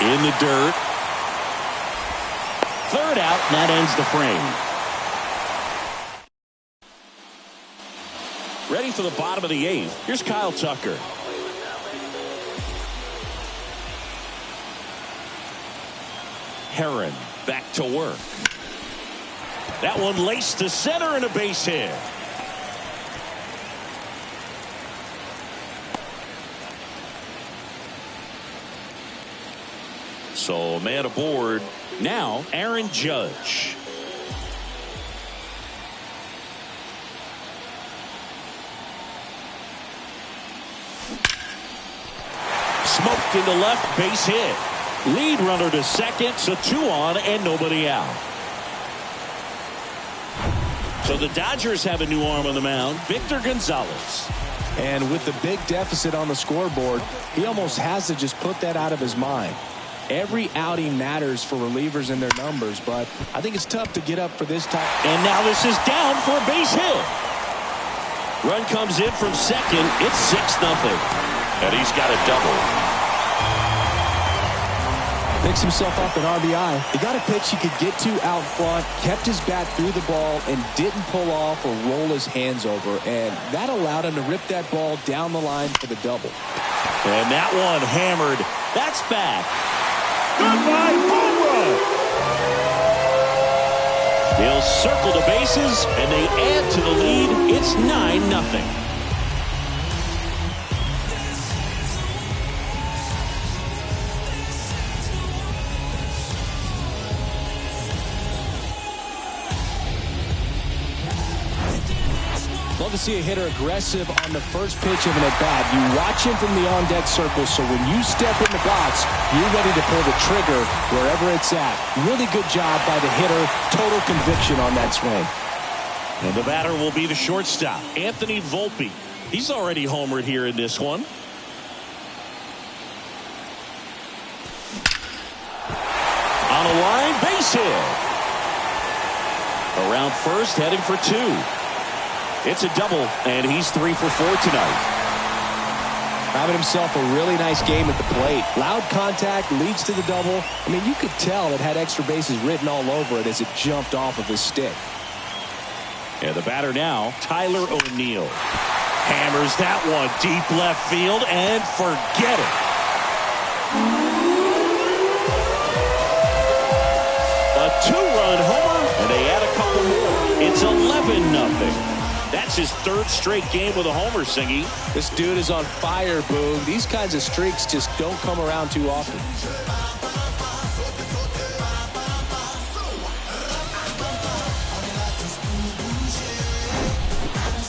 In the dirt. 3rd out, and that ends the frame. Ready for the bottom of the 8th. Here's Kyle Tucker. Herron back to work. That one laced to center and a base hit. So man aboard. Now Aaron Judge. Smoked into left, base hit. Lead runner to second, so 2 on and nobody out. So the Dodgers have a new arm on the mound, Victor Gonzalez. And with the big deficit on the scoreboard, he almost has to just put that out of his mind. Every outing matters for relievers and their numbers, but I think it's tough to get up for this time. And now this is down for a base hit. Run comes in from second. It's 6-0. And he's got a double. Picks himself up an RBI. He got a pitch he could get to out front, kept his bat through the ball, and didn't pull off or roll his hands over. And that allowed him to rip that ball down the line for the double. And that one hammered. That's back. Goodbye, home run. They'll circle the bases, and they add to the lead. It's 9-0. Love to see a hitter aggressive on the first pitch of an at-bat. You watch him from the on-deck circle, so when you step in the box, you're ready to pull the trigger wherever it's at. Really good job by the hitter. Total conviction on that swing. And the batter will be the shortstop, Anthony Volpe. He's already homered here in this one. On a line, base hit. Around first, heading for 2. It's a double, and he's 3 for 4 tonight. Having himself a really nice game at the plate. Loud contact leads to the double. I mean, you could tell it had extra bases written all over it as it jumped off of his stick. And the batter now, Tyler O'Neill. Hammers that one deep left field, and forget it. A 2-run homer, and they add a couple more. It's 11-0. That's his 3rd straight game with a homer, Singy. This dude is on fire, Boog. These kinds of streaks just don't come around too often.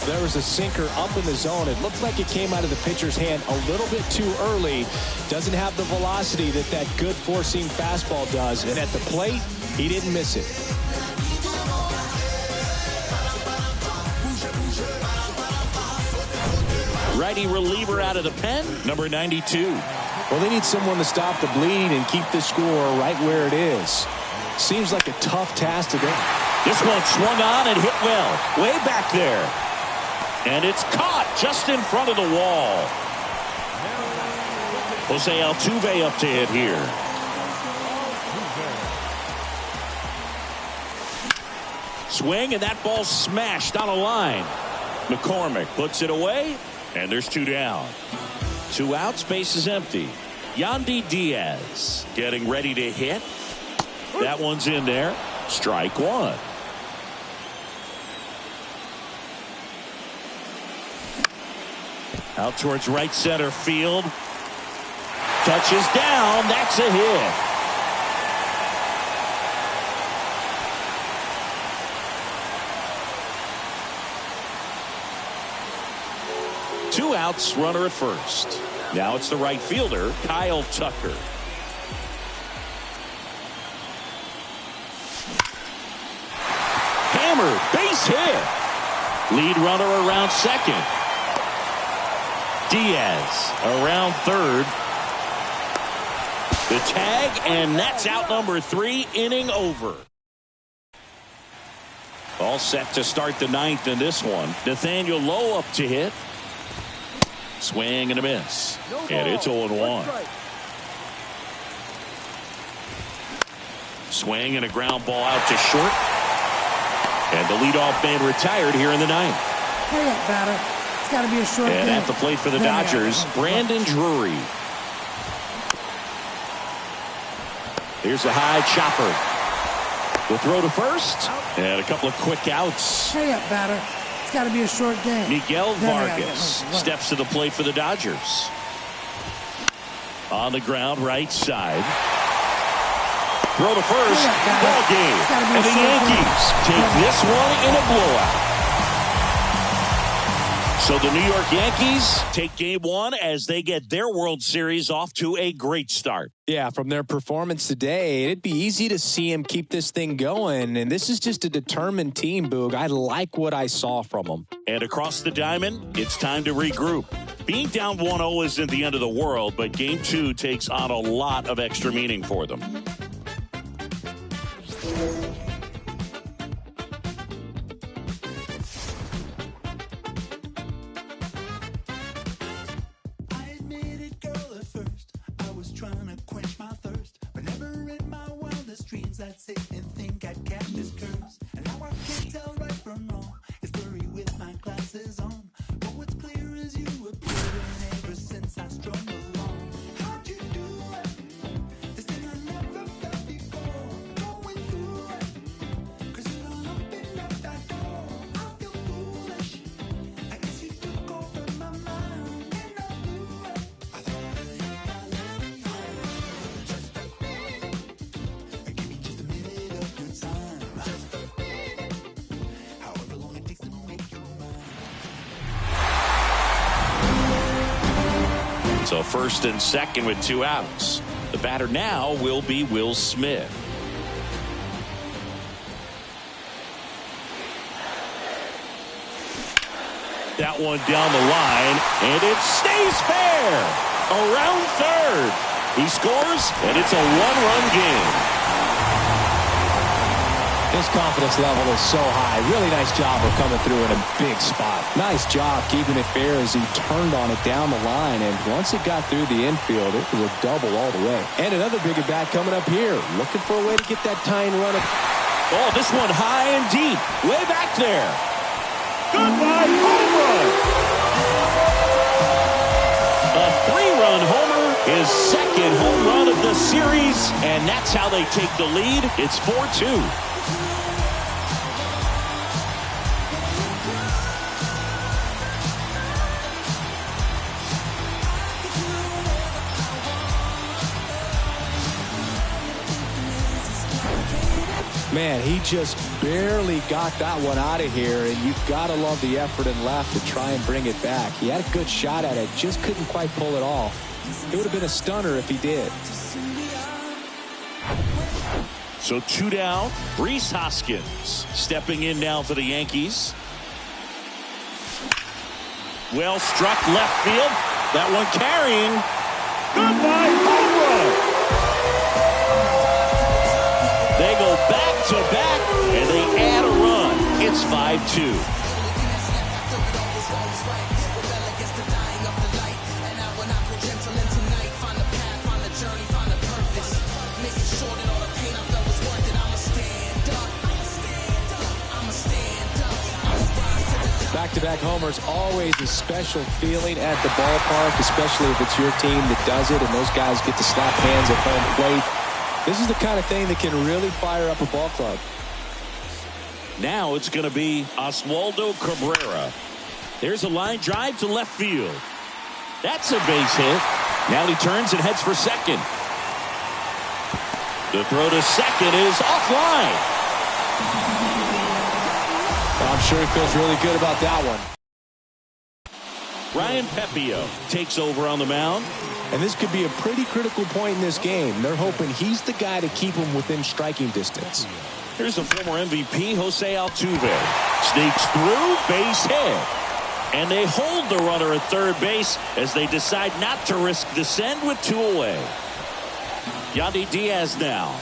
There was a sinker up in the zone. It looked like it came out of the pitcher's hand a little bit too early. Doesn't have the velocity that good four-seam fastball does. And at the plate, he didn't miss it. Righty reliever out of the pen, number 92. Well, they need someone to stop the bleeding and keep the score right where it is. Seems like a tough task to do. This one swung on and hit well. Way back there. And it's caught just in front of the wall. Jose Altuve up to hit here. Swing, and that ball smashed on a line. McCormick puts it away, and there's 2 down. 2 outs, base is empty. Yandy Diaz getting ready to hit. That one's in there. Strike 1. Out towards right center field. Touches down. That's a hit. Two outs, runner at first. Now it's the right fielder, Kyle Tucker. Hammer, base hit. Lead runner around second. Diaz around third. The tag, and that's out number 3, inning over. All set to start the 9th in this one. Nathaniel Lowe up to hit. Swing and a miss. And it's 0-1. Swing and a ground ball out to short. And the leadoff man retired here in the 9th. Hurry up, batter. It's got to be a short And game. at the plate for the Dodgers, Brandon Drury. Here's a high chopper. The throw to first. And a couple of quick outs. Hurry up, batter. It's got to be a short game. Miguel Vargas steps to the plate for the Dodgers. On the ground, right side. Throw to first. Ball game. And the Yankees take this one in a blowout. So the New York Yankees take game 1 as they get their World Series off to a great start. Yeah, from their performance today, it'd be easy to see him keep this thing going. And this is just a determined team, Boog. I like what I saw from them. And across the diamond, it's time to regroup. Being down 1-0 isn't the end of the world, but game 2 takes on a lot of extra meaning for them. I'd sit and think I'd catch this curse, and now I can't tell right from wrong. It's blurry with my glasses on, but what's clear is you appearing ever since I strung along. How'd you do it? This thing I never felt before. Going through it, 'cause you don't open up that door. I feel foolish. I guess you took over my mind, and I blew it. I thought I left you just a minute. Give me just a minute of your time. Just a minute. However long it takes to make you mine. So first and second with 2 outs. The batter now will be Will Smith. That one down the line, and it stays fair. Around third. He scores, and it's a 1-run game. His confidence level is so high. Really nice job of coming through in a big spot. Nice job keeping it fair as he turned on it down the line. And once it got through the infield, it was a double all the way. And another big at-bat coming up here. Looking for a way to get that tying run up. Oh, this one high and deep. Way back there. Goodbye, home run. A 3-run homer, his second home run of the series. And that's how they take the lead. It's 4-2. Man, he just barely got that one out of here, and you've got to love the effort and left to try and bring it back. He had a good shot at it, just couldn't quite pull it off. It would have been a stunner if he did. So 2 down. Rhys Hoskins stepping in now for the Yankees. Well struck left field. That one carrying. Goodbye, home run. They go It's 5-2. Back-to-back homers, always a special feeling at the ballpark, especially if it's your team that does it and those guys get to slap hands at home plate. This is the kind of thing that can really fire up a ball club. Now it's going to be Oswaldo Cabrera. There's a line drive to left field. That's a base hit. Now he turns and heads for second. The throw to second is offline. I'm sure he feels really good about that one. Ryan Pepio takes over on the mound. And this could be a pretty critical point in this game. They're hoping he's the guy to keep them within striking distance. Here's the former MVP, Jose Altuve. Sneaks through, base hit. And they hold the runner at third base as they decide not to risk the send with 2 away. Yandy Diaz now.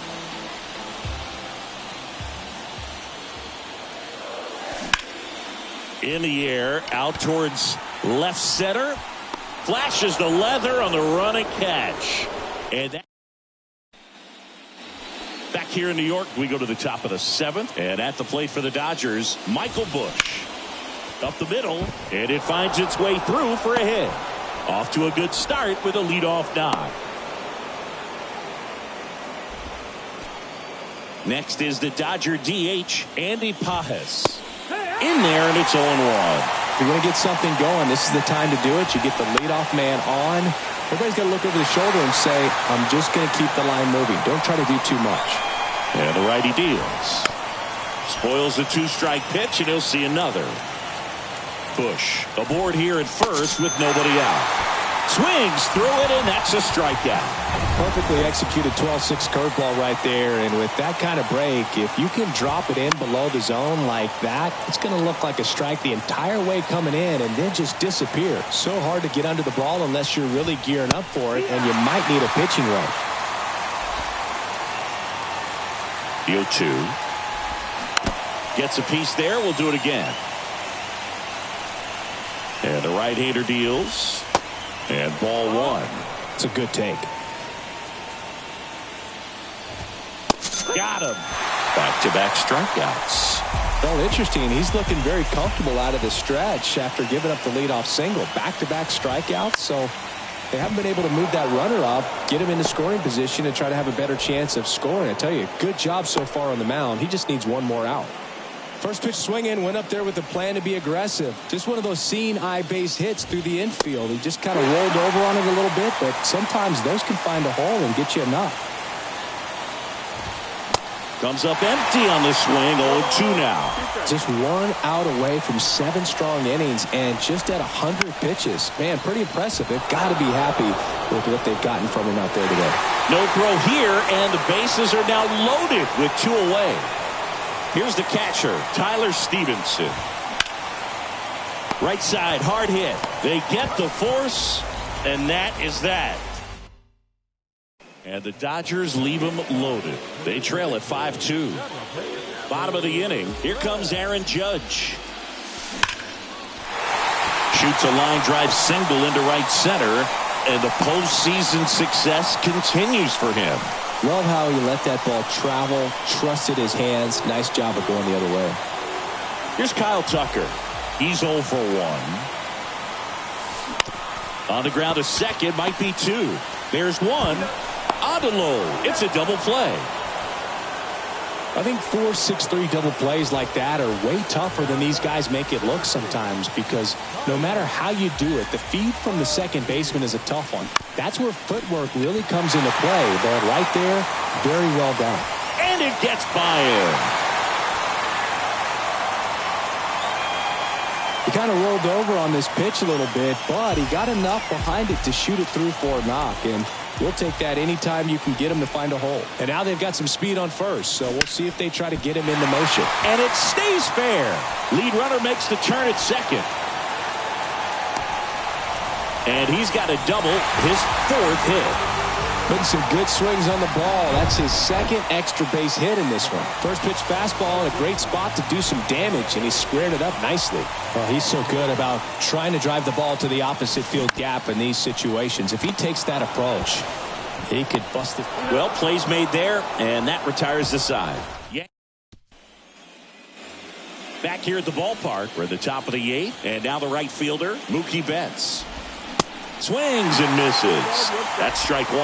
In the air, out towards left center. Flashes the leather on the run and catch. And that back here in New York, we go to the top of the 7th. And at the plate for the Dodgers, Michael Busch. Up the middle, and it finds its way through for a hit. Off to a good start with a leadoff knock. Next is the Dodger DH, Andy Pages. In there, and it's 0-1. If you want to get something going, this is the time to do it. You get the leadoff man on. Everybody's got to look over the shoulder and say, I'm just going to keep the line moving. Don't try to do too much. And the righty deals. Spoils the 2-strike pitch, and he'll see another. Busch aboard here at first with nobody out. Swings through it, and that's a strikeout. Perfectly executed 12-6 curveball right there. And with that kind of break, if you can drop it in below the zone like that, it's going to look like a strike the entire way coming in and then just disappear. So hard to get under the ball unless you're really gearing up for it, and you might need a pitching wedge. The 0-2. Gets a piece there. We'll do it again. And the right-hander deals. And ball 1. It's a good take. Got him. Back-to-back strikeouts. Well, interesting. He's looking very comfortable out of the stretch after giving up the leadoff single. Back-to-back strikeouts, so they haven't been able to move that runner up, get him into scoring position, and try to have a better chance of scoring. I tell you, good job so far on the mound. He just needs one more out. First pitch swinging, went up there with a plan to be aggressive. Just one of those seeing eye base hits through the infield. He just kind of rolled over on it a little bit, but sometimes those can find a hole and get you a knock. Comes up empty on the swing. 0-2 now. Just 1 out away from 7 strong innings and just at 100 pitches. Man, pretty impressive. They've got to be happy with what they've gotten from him out there today. No throw here, and the bases are now loaded with 2 away. Here's the catcher, Tyler Stevenson. Right side, hard hit. They get the force, and that is that. And the Dodgers leave them loaded. They trail at 5-2. Bottom of the inning. Here comes Aaron Judge. Shoots a line drive single into right center, and the postseason success continues for him. Love how he let that ball travel, trusted his hands. Nice job of going the other way. Here's Kyle Tucker. He's 0 for 1. On the ground to second, might be 2. There's 1. On to low. It's a double play. I think 4-6-3 double plays like that are way tougher than these guys make it look sometimes, because no matter how you do it, the feed from the second baseman is a tough one. That's where footwork really comes into play. But right there, very well done. And it gets by him. He kind of rolled over on this pitch a little bit, but he got enough behind it to shoot it through for a knock. And we'll take that anytime you can get him to find a hole. And now they've got some speed on first, so we'll see if they try to get him into motion. And it stays fair. Lead runner makes the turn at second. And he's got a double, his 4th hit. Putting some good swings on the ball. That's his second extra base hit in this one. First pitch fastball in a great spot to do some damage, and he squared it up nicely. Well, he's so good about trying to drive the ball to the opposite field gap in these situations. If he takes that approach, he could bust it. Well, plays made there, and that retires the side. Yeah. Back here at the ballpark, we're at the top of the 8th, and now the right fielder, Mookie Betts. Swings and misses. That's strike 1.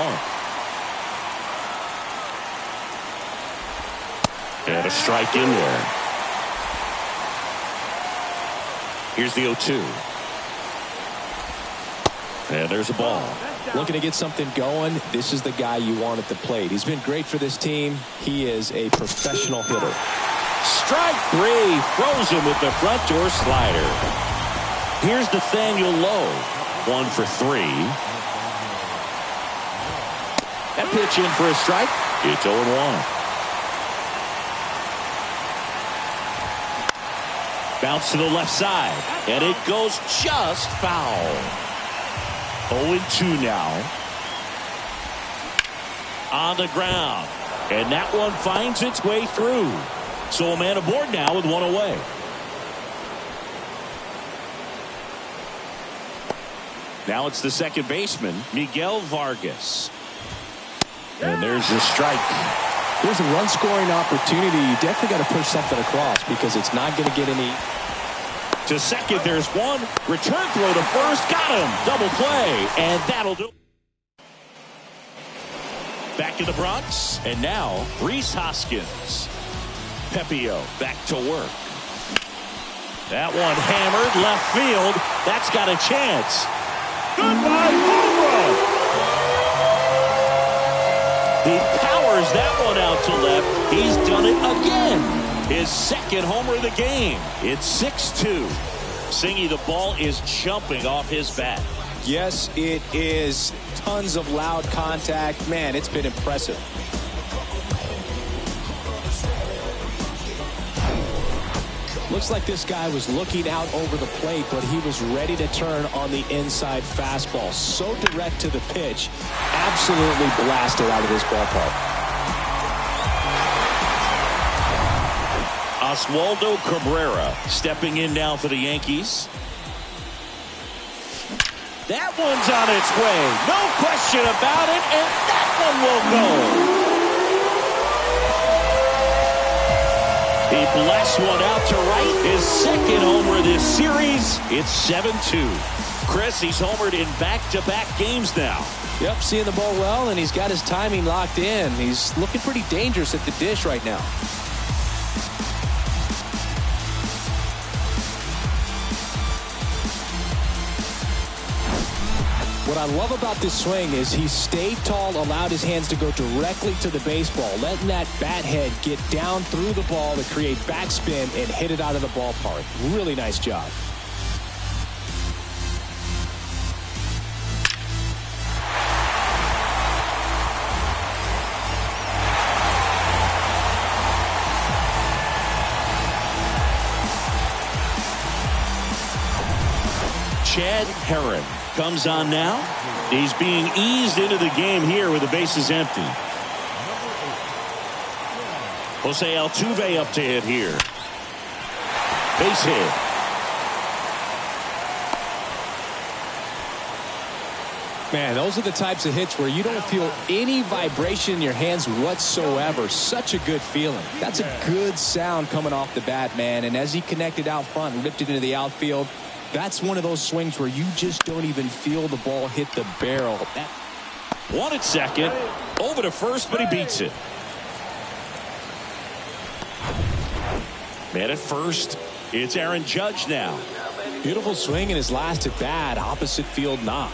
And a strike in there. Here's the 0-2. And there's a ball. Looking to get something going. This is the guy you want at the plate. He's been great for this team. He is a professional hitter. Strike 3. Throws him with the front door slider. Here's Nathaniel Lowe. 1 for 3. That pitch in for a strike. It's 0-1. Bounce to the left side. And it goes just foul. 0-2 now. On the ground. And that one finds its way through. So a man aboard now with 1 away. Now it's the second baseman, Miguel Vargas. And there's the strike. There's a run scoring opportunity. You definitely got to push something across because it's not going to get any. To second, there's one. Return throw to first. Got him. Double play. And that'll do. Back in the Bronx. And now, Rhys Hoskins. Pepio back to work. That one hammered left field. That's got a chance. Goodbye, home run. He powers that one out to left. He's done it again. His second homer of the game. It's 6-2. Singy, the ball is jumping off his bat. Yes, it is. Tons of loud contact. Man, it's been impressive. Looks like this guy was looking out over the plate, but he was ready to turn on the inside fastball. So direct to the pitch. Absolutely blasted out of this ballpark. Oswaldo Cabrera stepping in now for the Yankees. That one's on its way. No question about it, and that one will go. He blasts one out to right. His second homer of this series. It's 7-2. Chris, he's homered in back-to-back games now. Yep, seeing the ball well, and he's got his timing locked in. He's looking pretty dangerous at the dish right now. What I love about this swing is he stayed tall, allowed his hands to go directly to the baseball, letting that bat head get down through the ball to create backspin and hit it out of the ballpark. Really nice job. Chad Herron comes on now. He's being eased into the game here with the bases empty. Jose Altuve up to hit here. Base hit. Man, those are the types of hits where you don't feel any vibration in your hands whatsoever. Such a good feeling. That's a good sound coming off the bat, man. And as he connected out front and ripped it into the outfield, that's one of those swings where you just don't even feel the ball hit the barrel. One at second. Over to first, but he beats it. Man at first. It's Aaron Judge now. Beautiful swing in his last at bat. Opposite field knock.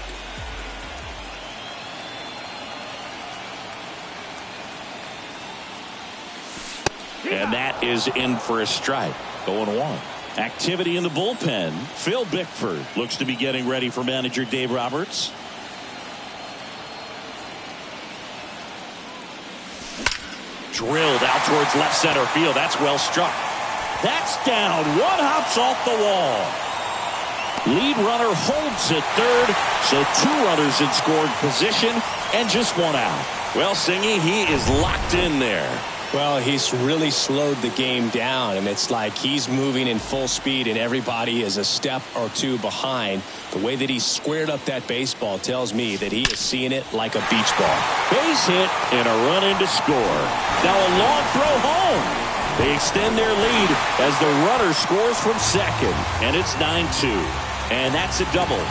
And that is in for a strike. 0-1. Activity in the bullpen. Phil Bickford looks to be getting ready for manager Dave Roberts. Drilled out towards left center field. That's well struck. That's down. One hops off the wall. Lead runner holds at third. So 2 runners in scoring position. and just one out. Well, Singy, he is locked in there. Well, he's really slowed the game down, and it's like he's moving in full speed and everybody is a step or two behind. The way that he squared up that baseball tells me that he is seeing it like a beach ball. Base hit and a run in to score. Now a long throw home. They extend their lead as the runner scores from second, and it's 9-2. And that's a double.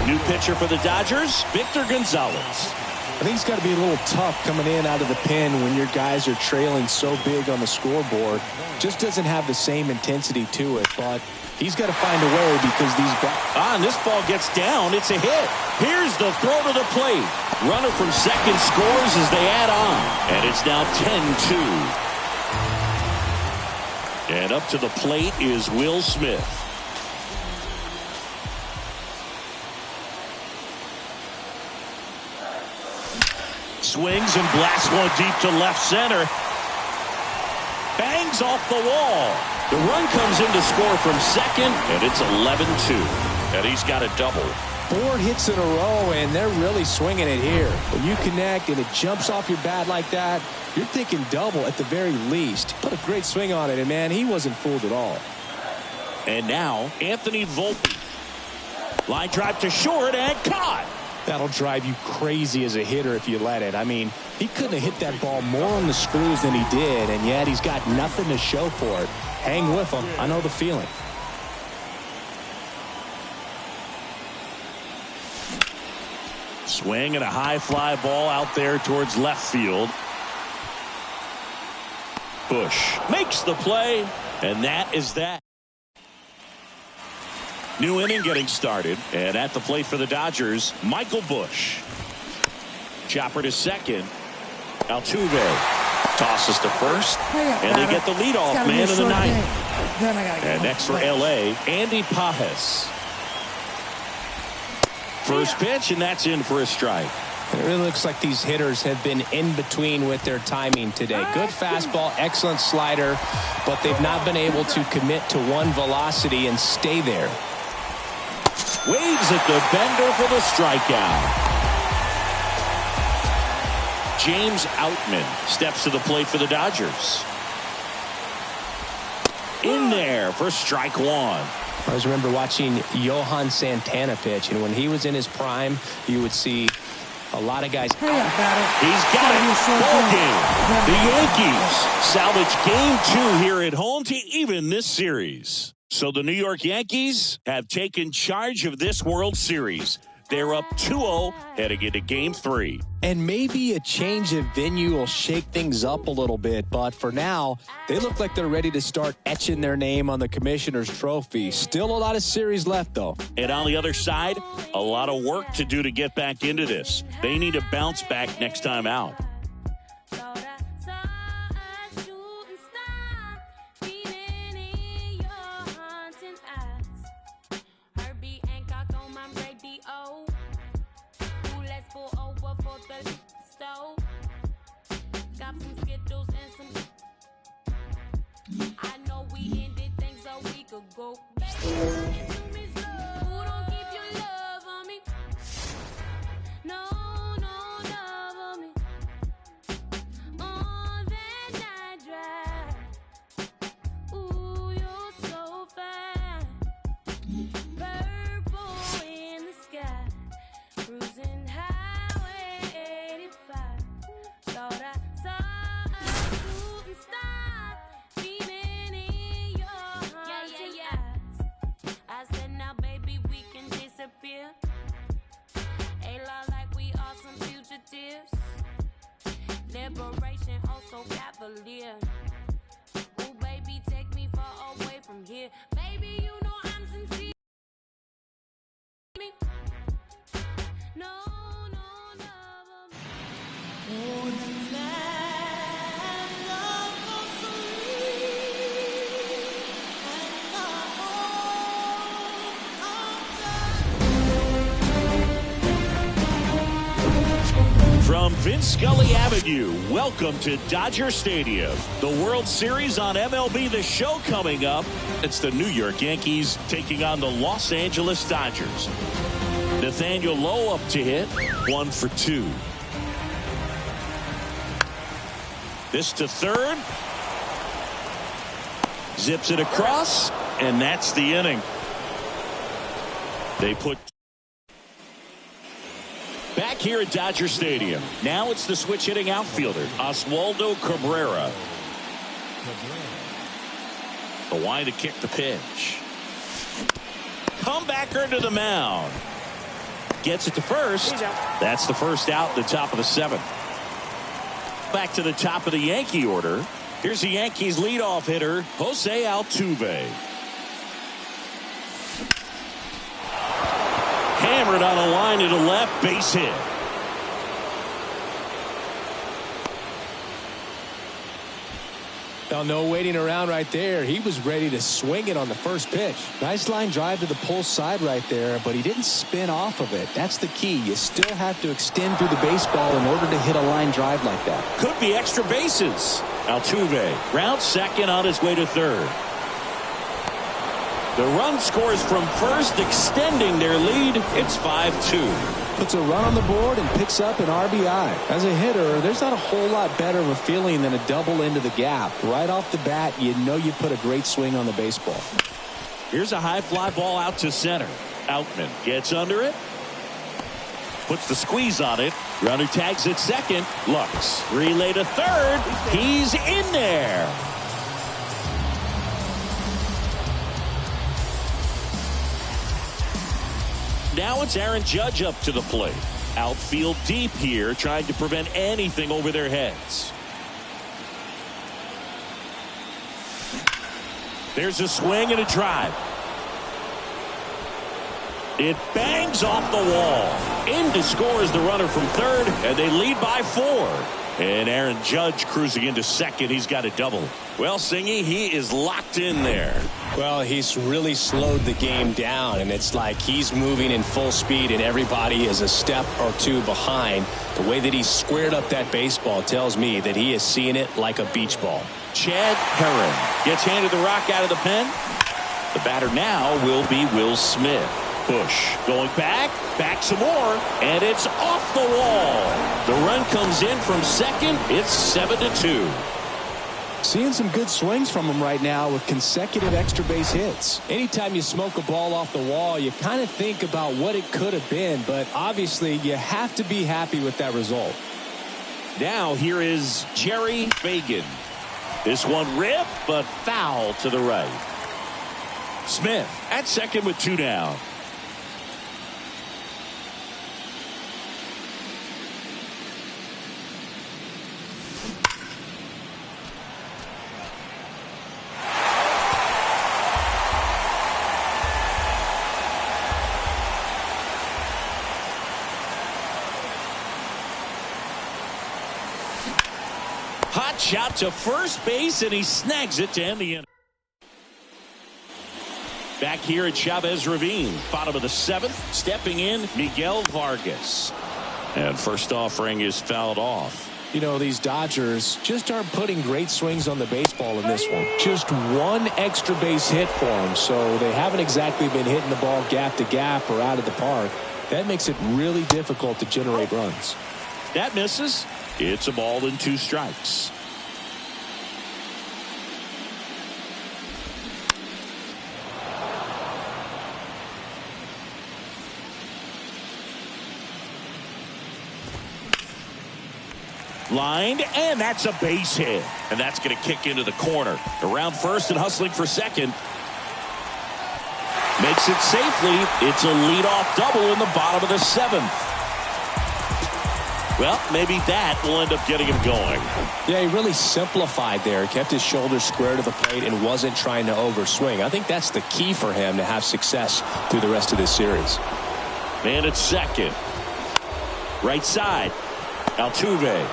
New pitcher for the Dodgers, Victor Gonzalez. I think it's got to be a little tough coming in out of the pen when your guys are trailing so big on the scoreboard. Just doesn't have the same intensity to it, but he's got to find a way because these guys... And this ball gets down. It's a hit. Here's the throw to the plate. Runner from second scores as they add on. And it's now 10-2. And up to the plate is Will Smith. Swings and blasts one deep to left center. Bangs off the wall. The run comes in to score from second, and it's 11-2. And he's got a double. 4 hits in a row, and they're really swinging it here. When you connect and it jumps off your bat like that, you're thinking double at the very least. Put a great swing on it, and man, he wasn't fooled at all. And now, Anthony Volpe. Line drive to short and caught. That'll drive you crazy as a hitter if you let it. I mean, he couldn't have hit that ball more on the screws than he did, and yet he's got nothing to show for it. Hang with him. I know the feeling. Swing and a high fly ball out there towards left field. Bush makes the play, and that is that. New inning getting started, and at the plate for the Dodgers, Michael Bush. Chopper to second. Altuve tosses to first, and they get the leadoff man in the ninth. And next for L.A., Andy Pajes. First pitch, and that's in for a strike. It really looks like these hitters have been in between with their timing today. Good fastball, excellent slider, but they've not been able to commit to one velocity and stay there. Waves at the bender for the strikeout. James Outman steps to the plate for the Dodgers. In there for strike one. I always remember watching Johan Santana pitch, and when he was in his prime, you would see a lot of guys. He's got it. Ball game. The Yankees salvage game 2 here at home to even this series. So the New York Yankees have taken charge of this World Series. They're up 2-0 heading into Game 3. And maybe a change of venue will shake things up a little bit, but for now, they look like they're ready to start etching their name on the Commissioner's Trophy. Still a lot of series left, though. And on the other side, a lot of work to do to get back into this. They need to bounce back next time out. Go. Liberation, also cavalier. Ooh, baby, take me far away from here. Baby, you know I'm sincere. No, love. Oh, the land of the free and the home of the... From Vince Scully Avenue, welcome to Dodger Stadium. The World Series on MLB The Show coming up. It's the New York Yankees taking on the Los Angeles Dodgers. Nathaniel Lowe up to hit. 1 for 2. This to third. Zips it across, and that's the inning. They put back here at Dodger Stadium. Now it's the switch hitting outfielder, Oswaldo Cabrera. The line to kick the pitch. Comebacker to the mound. Gets it to first. That's the first out, the top of the 7th. Back to the top of the Yankee order. Here's the Yankees leadoff hitter, Jose Altuve. Hammered on a line to the left, base hit. Well, no waiting around right there. He was ready to swing it on the first pitch. Nice line drive to the pull side right there, but he didn't spin off of it. That's the key. You still have to extend through the baseball in order to hit a line drive like that. Could be extra bases. Altuve rounds second on his way to third. The run scores from first, extending their lead. It's 5-2. Puts a run on the board and picks up an RBI. As a hitter, there's not a whole lot better of a feeling than a double into the gap. Right off the bat, you know you put a great swing on the baseball. Here's a high fly ball out to center. Outman gets under it. Puts the squeeze on it. Runner tags at second. Lux relay to third. He's in there. Now it's Aaron Judge up to the plate. Outfield deep here, trying to prevent anything over their heads. There's a swing and a drive. It bangs off the wall. In to score is the runner from third, and they lead by 4. And Aaron Judge cruising into second. He's got a double. Well, Singy, he is locked in there. Well, he's really slowed the game down, and it's like he's moving in full speed, and everybody is a step or two behind. The way that he squared up that baseball tells me that he is seeing it like a beach ball. Chad Herron gets handed the rock out of the pen. The batter now will be Will Smith. Bush going back some more, and it's off the wall. The run comes in from second. It's 7-2. Seeing some good swings from him right now with consecutive extra base hits. Anytime you smoke a ball off the wall, you kind of think about what it could have been, but obviously you have to be happy with that result. Now here is Jerry Fagan. This one ripped, but foul to the right. Smith at second with 2 down. Hot shot to first base, and he snags it to end the inning. Back here at Chavez Ravine, bottom of the 7th, stepping in Miguel Vargas. And first offering is fouled off. You know, these Dodgers just aren't putting great swings on the baseball in this one. Just one extra base hit for them, so they haven't exactly been hitting the ball gap to gap or out of the park. That makes it really difficult to generate runs. That misses. It's a ball and 2 strikes. Lined, and that's a base hit. And that's going to kick into the corner. Around first and hustling for second. Makes it safely. It's a leadoff double in the bottom of the 7th. Well, maybe that will end up getting him going. Yeah, he really simplified there. Kept his shoulders square to the plate and wasn't trying to overswing. I think that's the key for him to have success through the rest of this series. Man at second. Right side. Altuve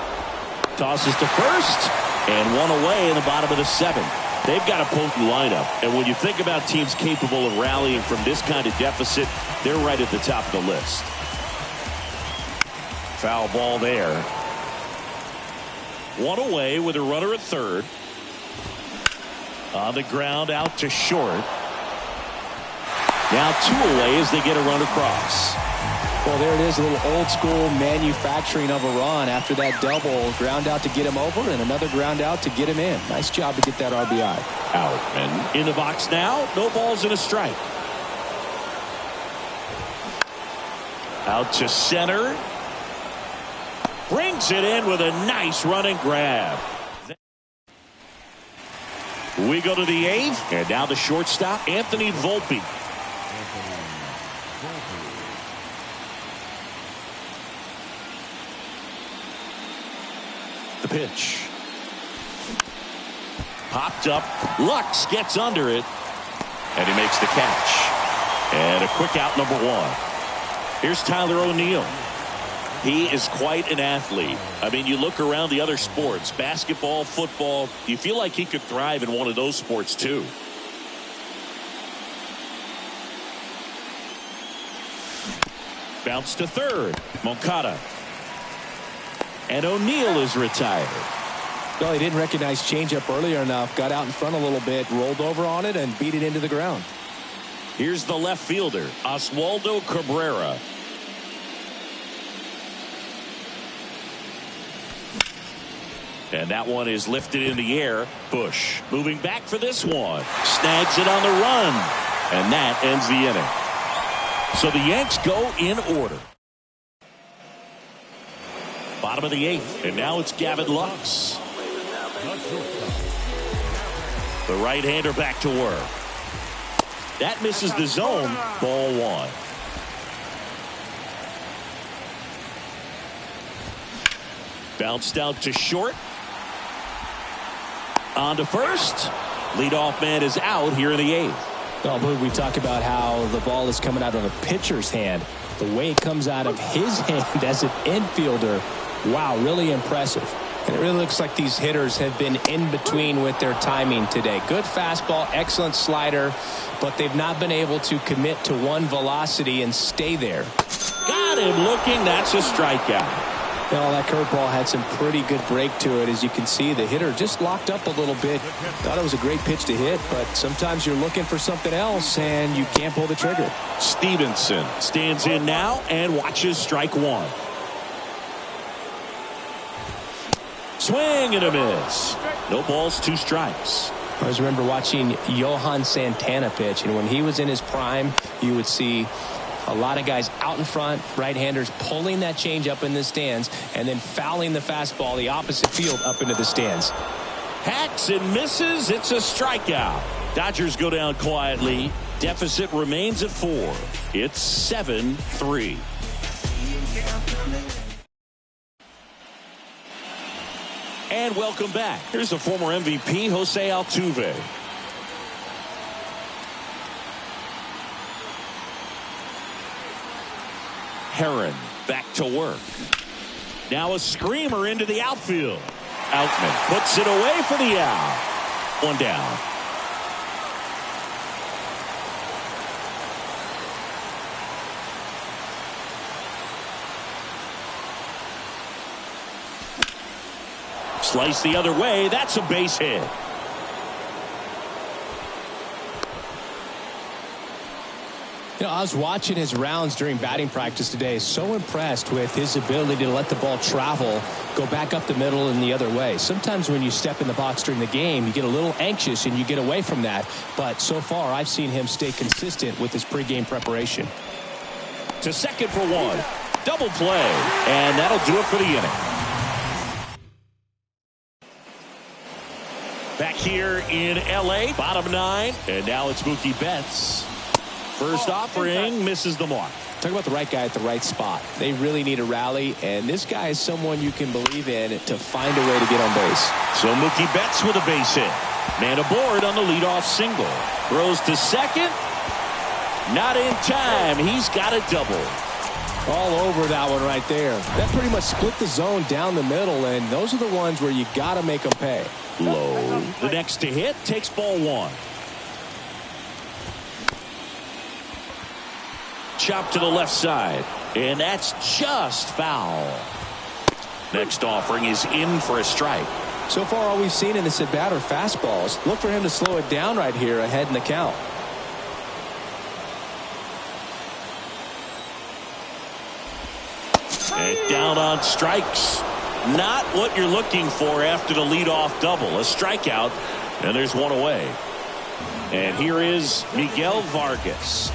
tosses to first, and 1 away in the bottom of the 7th. They've got a potent lineup, and when you think about teams capable of rallying from this kind of deficit, they're right at the top of the list. Foul ball there. 1 away with a runner at third. On the ground out to short. Now 2 away as they get a run across. Well, there it is, a little old school manufacturing of a run after that double. Ground out to get him over and another ground out to get him in. Nice job to get that RBI. Out and in the box now. No balls and a strike. Out to center. Brings it in with a nice running grab. We go to the 8th, and now the shortstop, Anthony Volpe. The pitch. Popped up. Lux gets under it, and he makes the catch. And a quick out, number 1. Here's Tyler O'Neill. He is quite an athlete. I mean, you look around the other sports, basketball, football, you feel like he could thrive in one of those sports too. Bounce to third. Moncada. And O'Neill is retired. Well, he didn't recognize changeup earlier enough. Got out in front a little bit, rolled over on it, and beat it into the ground. Here's the left fielder, Oswaldo Cabrera. And that one is lifted in the air. Bush moving back for this one. Snags it on the run. And that ends the inning. So the Yanks go in order. Bottom of the 8th. And now it's Gavin Lux. The right-hander back to work. That misses the zone. Ball 1. Bounced out to short. On to first. Leadoff man is out here in the 8th. Well, we talk about how the ball is coming out of a pitcher's hand. The way it comes out of his hand as an infielder, wow, really impressive. And it really looks like these hitters have been in between with their timing today. Good fastball, excellent slider, but they've not been able to commit to one velocity and stay there. Got him looking. That's a strikeout. Well, that curveball had some pretty good break to it. As you can see, the hitter just locked up a little bit. Thought it was a great pitch to hit, but sometimes you're looking for something else and you can't pull the trigger. Stevenson stands in now and watches strike 1. Swing and a miss. No balls, 2 strikes. I always remember watching Johan Santana pitch, and when he was in his prime, you would see a lot of guys out in front, right-handers pulling that change up in the stands and then fouling the fastball the opposite field up into the stands. Hacks and misses. It's a strikeout. Dodgers go down quietly. Deficit remains at 4. It's 7-3. And welcome back. Here's the former MVP, Jose Altuve. Herron back to work. Now a screamer into the outfield. Outman puts it away for the out. 1 down. Slice the other way. That's a base hit. You know, I was watching his rounds during batting practice today. So impressed with his ability to let the ball travel, go back up the middle and the other way. Sometimes when you step in the box during the game, you get a little anxious and you get away from that. But so far, I've seen him stay consistent with his pregame preparation. To second for 1. Double play. And that'll do it for the inning. Back here in L.A., bottom 9. And now it's Mookie Betts. First offering misses the mark. Talk about the right guy at the right spot. They really need a rally, and this guy is someone you can believe in to find a way to get on base. So Mookie Betts with a base hit. Man aboard on the leadoff single. Throws to second. Not in time. He's got a double. All over that one right there. That pretty much split the zone down the middle, and those are the ones where you got to make them pay. Low. The next to hit takes ball 1. Chop to the left side, and that's just foul. Next offering is in for a strike. So far, all we've seen in this at-bat are fastballs. Look for him to slow it down right here ahead in the count. And down on strikes. Not what you're looking for after the leadoff double. A strikeout, and there's one away. And here is Miguel Vargas.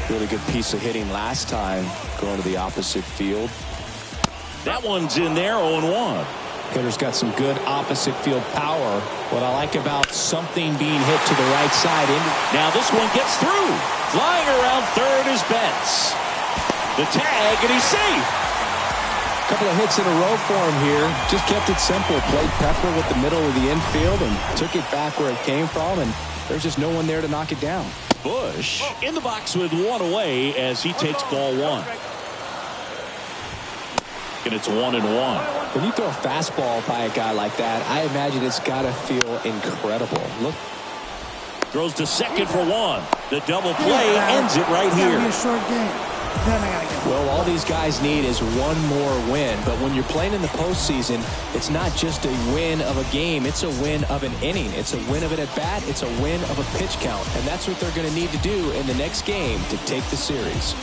Really good piece of hitting last time, going to the opposite field. That one's in there, 0-1. Hitter's got some good opposite field power. What I like about something being hit to the right side. Now this one gets through. Flying around third is Betts. The tag, and he's safe. Couple of hits in a row for him here. Just kept it simple. Played Pepper with the middle of the infield and took it back where it came from. And there's just no one there to knock it down. Bush in the box with one away as he takes ball one. And it's 1-1. When you throw a fastball by a guy like that, I imagine it's got to feel incredible. Look. Throws to second for one. The double play ends it right here. It's gotta be a short game. Then I gotta get Well, all these guys need is one more win. But when you're playing in the postseason, it's not just a win of a game. It's a win of an inning. It's a win of an at-bat. It's a win of a pitch count. And that's what they're going to need to do in the next game to take the series.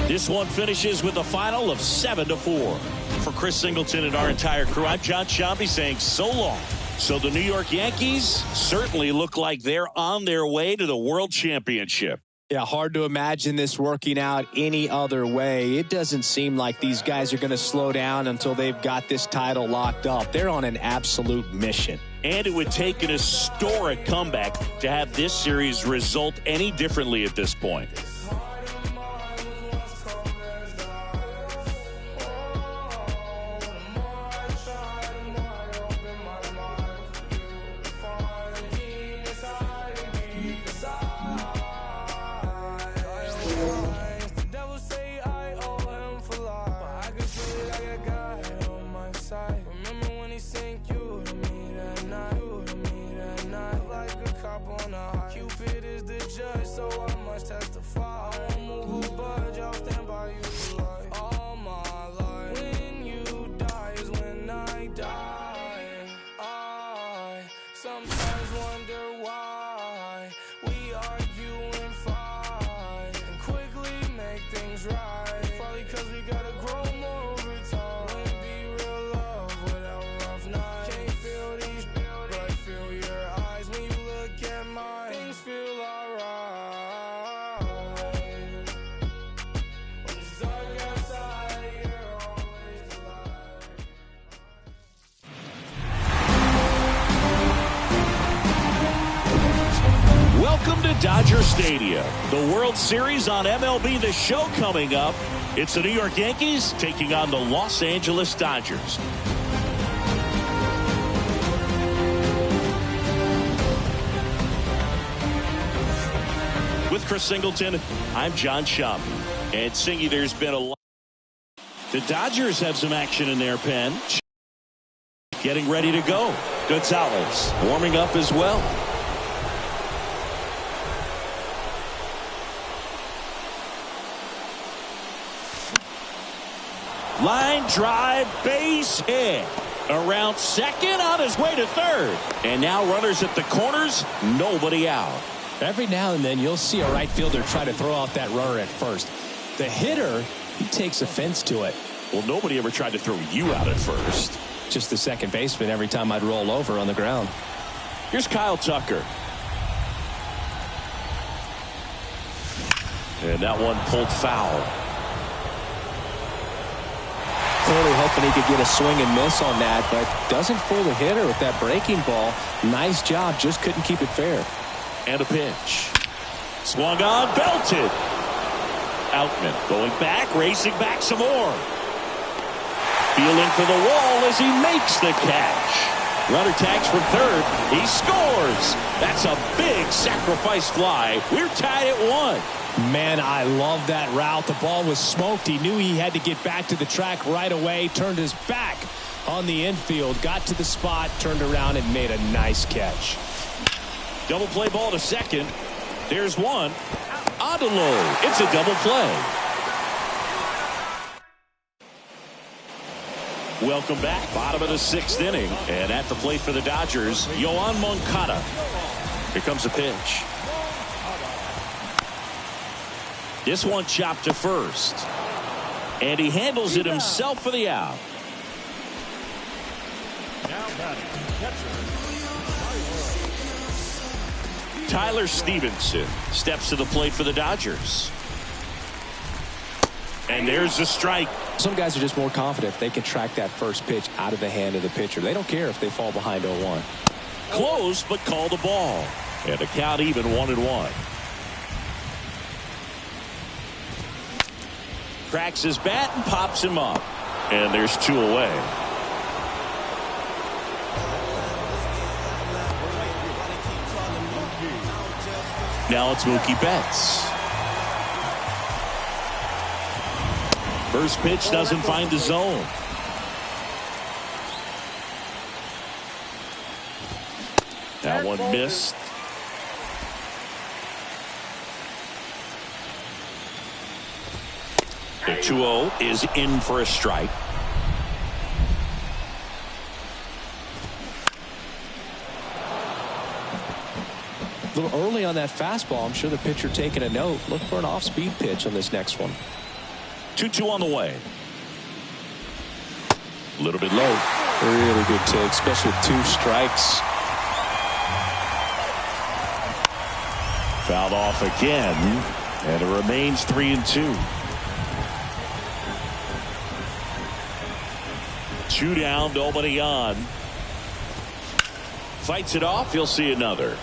This one finishes with a final of 7-4. For Chris Singleton and our entire crew, I'm John Shambi saying so long. So the New York Yankees certainly look like they're on their way to the World Championship. Yeah, hard to imagine this working out any other way. It doesn't seem like these guys are going to slow down until they've got this title locked up. They're on an absolute mission. And it would take an historic comeback to have this series result any differently at this point. Welcome to Dodger Stadium. The World Series on MLB The Show coming up. It's the New York Yankees taking on the Los Angeles Dodgers. With Chris Singleton, I'm John Shambi. And Singy, there's been a lot. The Dodgers have some action in their pen. Getting ready to go. Gonzalez warming up as well. Line drive, base hit. Around second, on his way to third. And now runners at the corners, nobody out. Every now and then you'll see a right fielder try to throw out that runner at first. The hitter, he takes offense to it. Well, nobody ever tried to throw you out at first. Just the second baseman every time I'd roll over on the ground. Here's Kyle Tucker. And that one pulled foul. Clearly hoping he could get a swing and miss on that, but doesn't fool the hitter with that breaking ball. Nice job, just couldn't keep it fair. And a pitch. Swung on, belted. Outman going back, racing back some more. Feeling for the wall as he makes the catch. Runner tags from third. He scores. That's a big sacrifice fly. We're tied at 1. Man, I love that route. The ball was smoked. He knew he had to get back to the track right away. Turned his back on the infield. Got to the spot, turned around, and made a nice catch. Double play ball to second. There's one. On to low. It's a double play. Welcome back. Bottom of the 6th inning. And at the plate for the Dodgers, Yoan Moncada. Here comes a pitch. This one chopped to first. And he handles it himself for the out. Now batting, catcher. Tyler Stevenson steps to the plate for the Dodgers. And there's the strike. Some guys are just more confident they can track that first pitch out of the hand of the pitcher. They don't care if they fall behind 0-1. Close, but called a ball. And the count even 1-1. Cracks his bat and pops him up. And there's 2 away. Now it's Mookie Betts. First pitch doesn't find the zone. That one missed. The 2-0 is in for a strike. A little early on that fastball. I'm sure the pitcher taking a note. Look for an off-speed pitch on this next one. 2-2 on the way. A little bit low. Really good take, especially with 2 strikes. Fouled off again, and it remains 3-2. 2 down, nobody on. Fights it off. He'll see another.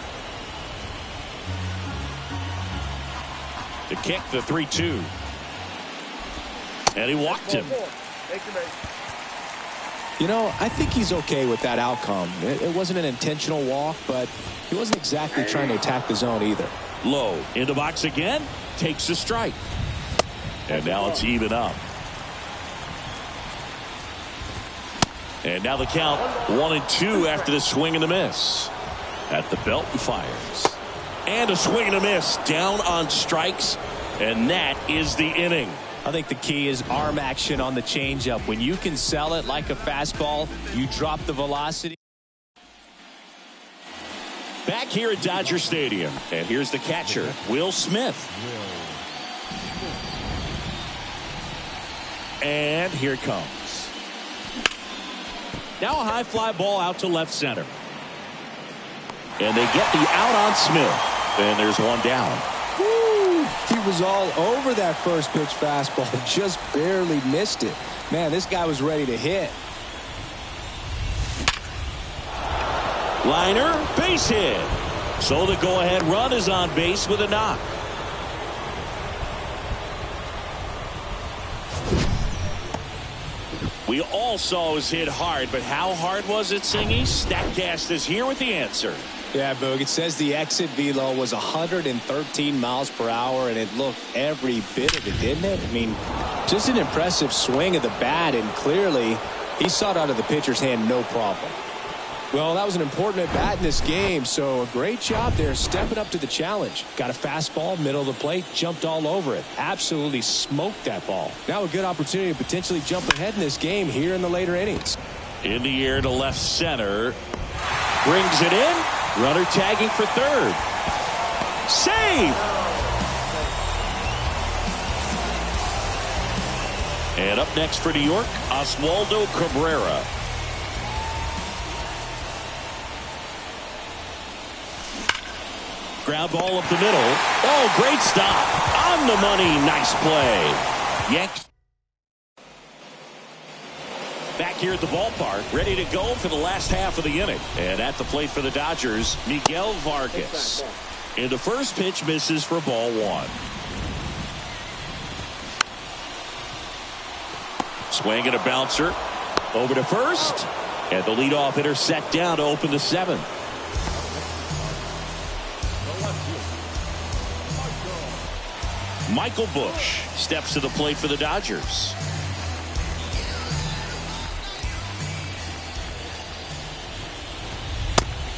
The kick, the 3-2. And he walked him. You know, I think he's okay with that outcome. It wasn't an intentional walk, but he wasn't exactly trying to attack the zone either. Low in the box again, takes the strike. And now it's even up. And now the count 1-2 after the swing and the miss. At the belt and fires. And a swing and a miss down on strikes. And that is the inning. I think the key is arm action on the changeup. When you can sell it like a fastball, you drop the velocity. Back here at Dodger Stadium. And here's the catcher, Will Smith. And here it comes. Now a high fly ball out to left center. And they get the out on Smith. And there's one down. Woo! He was all over that first pitch fastball. Just barely missed it. Man, this guy was ready to hit. Liner, base hit. So the go-ahead run is on base with a knock. We all saw it was hit hard, but how hard was it, Singy? Statcast is here with the answer. Yeah, Boog, it says the exit velo was 113 miles per hour, and it looked every bit of it, didn't it? I mean, just an impressive swing of the bat, and clearly he saw it out of the pitcher's hand no problem. Well, that was an important at-bat in this game, so a great job there stepping up to the challenge. Got a fastball, middle of the plate, jumped all over it. Absolutely smoked that ball. Now a good opportunity to potentially jump ahead in this game here in the later innings. In the air to left center. Brings it in. Runner tagging for third. Save! And up next for New York, Oswaldo Cabrera. Ground ball up the middle. Oh, great stop. On the money. Nice play. Yanks. Back here at the ballpark, ready to go for the last half of the inning. And at the plate for the Dodgers, Miguel Vargas. And the first pitch misses for ball 1. Swing and a bouncer. Over to first. And the leadoff hitter set down to open the 7th. Michael Busch steps to the plate for the Dodgers.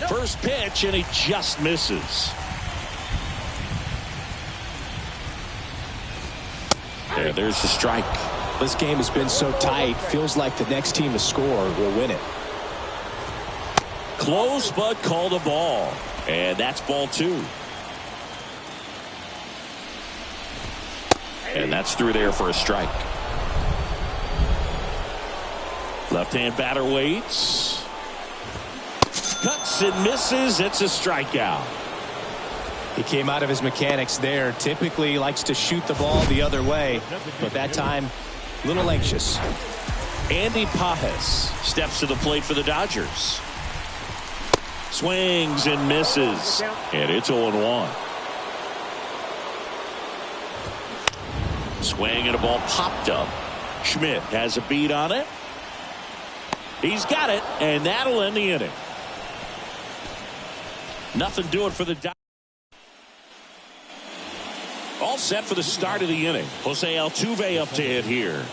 First pitch, and he just misses. And there's the strike. This game has been so tight. Feels like the next team to score will win it. Close, but called a ball. And that's ball 2. And that's through there for a strike. Left-hand batter waits. Cuts and misses. It's a strikeout. He came out of his mechanics there. Typically likes to shoot the ball the other way, but that time a little anxious. Andy Pajes steps to the plate for the Dodgers. Swings and misses. And it's 0-1. Swing and a ball popped up. Schmidt has a beat on it. He's got it, and that'll end the inning. Nothing doing for the Dodgers. All set for the start of the inning. Jose Altuve up to hit here.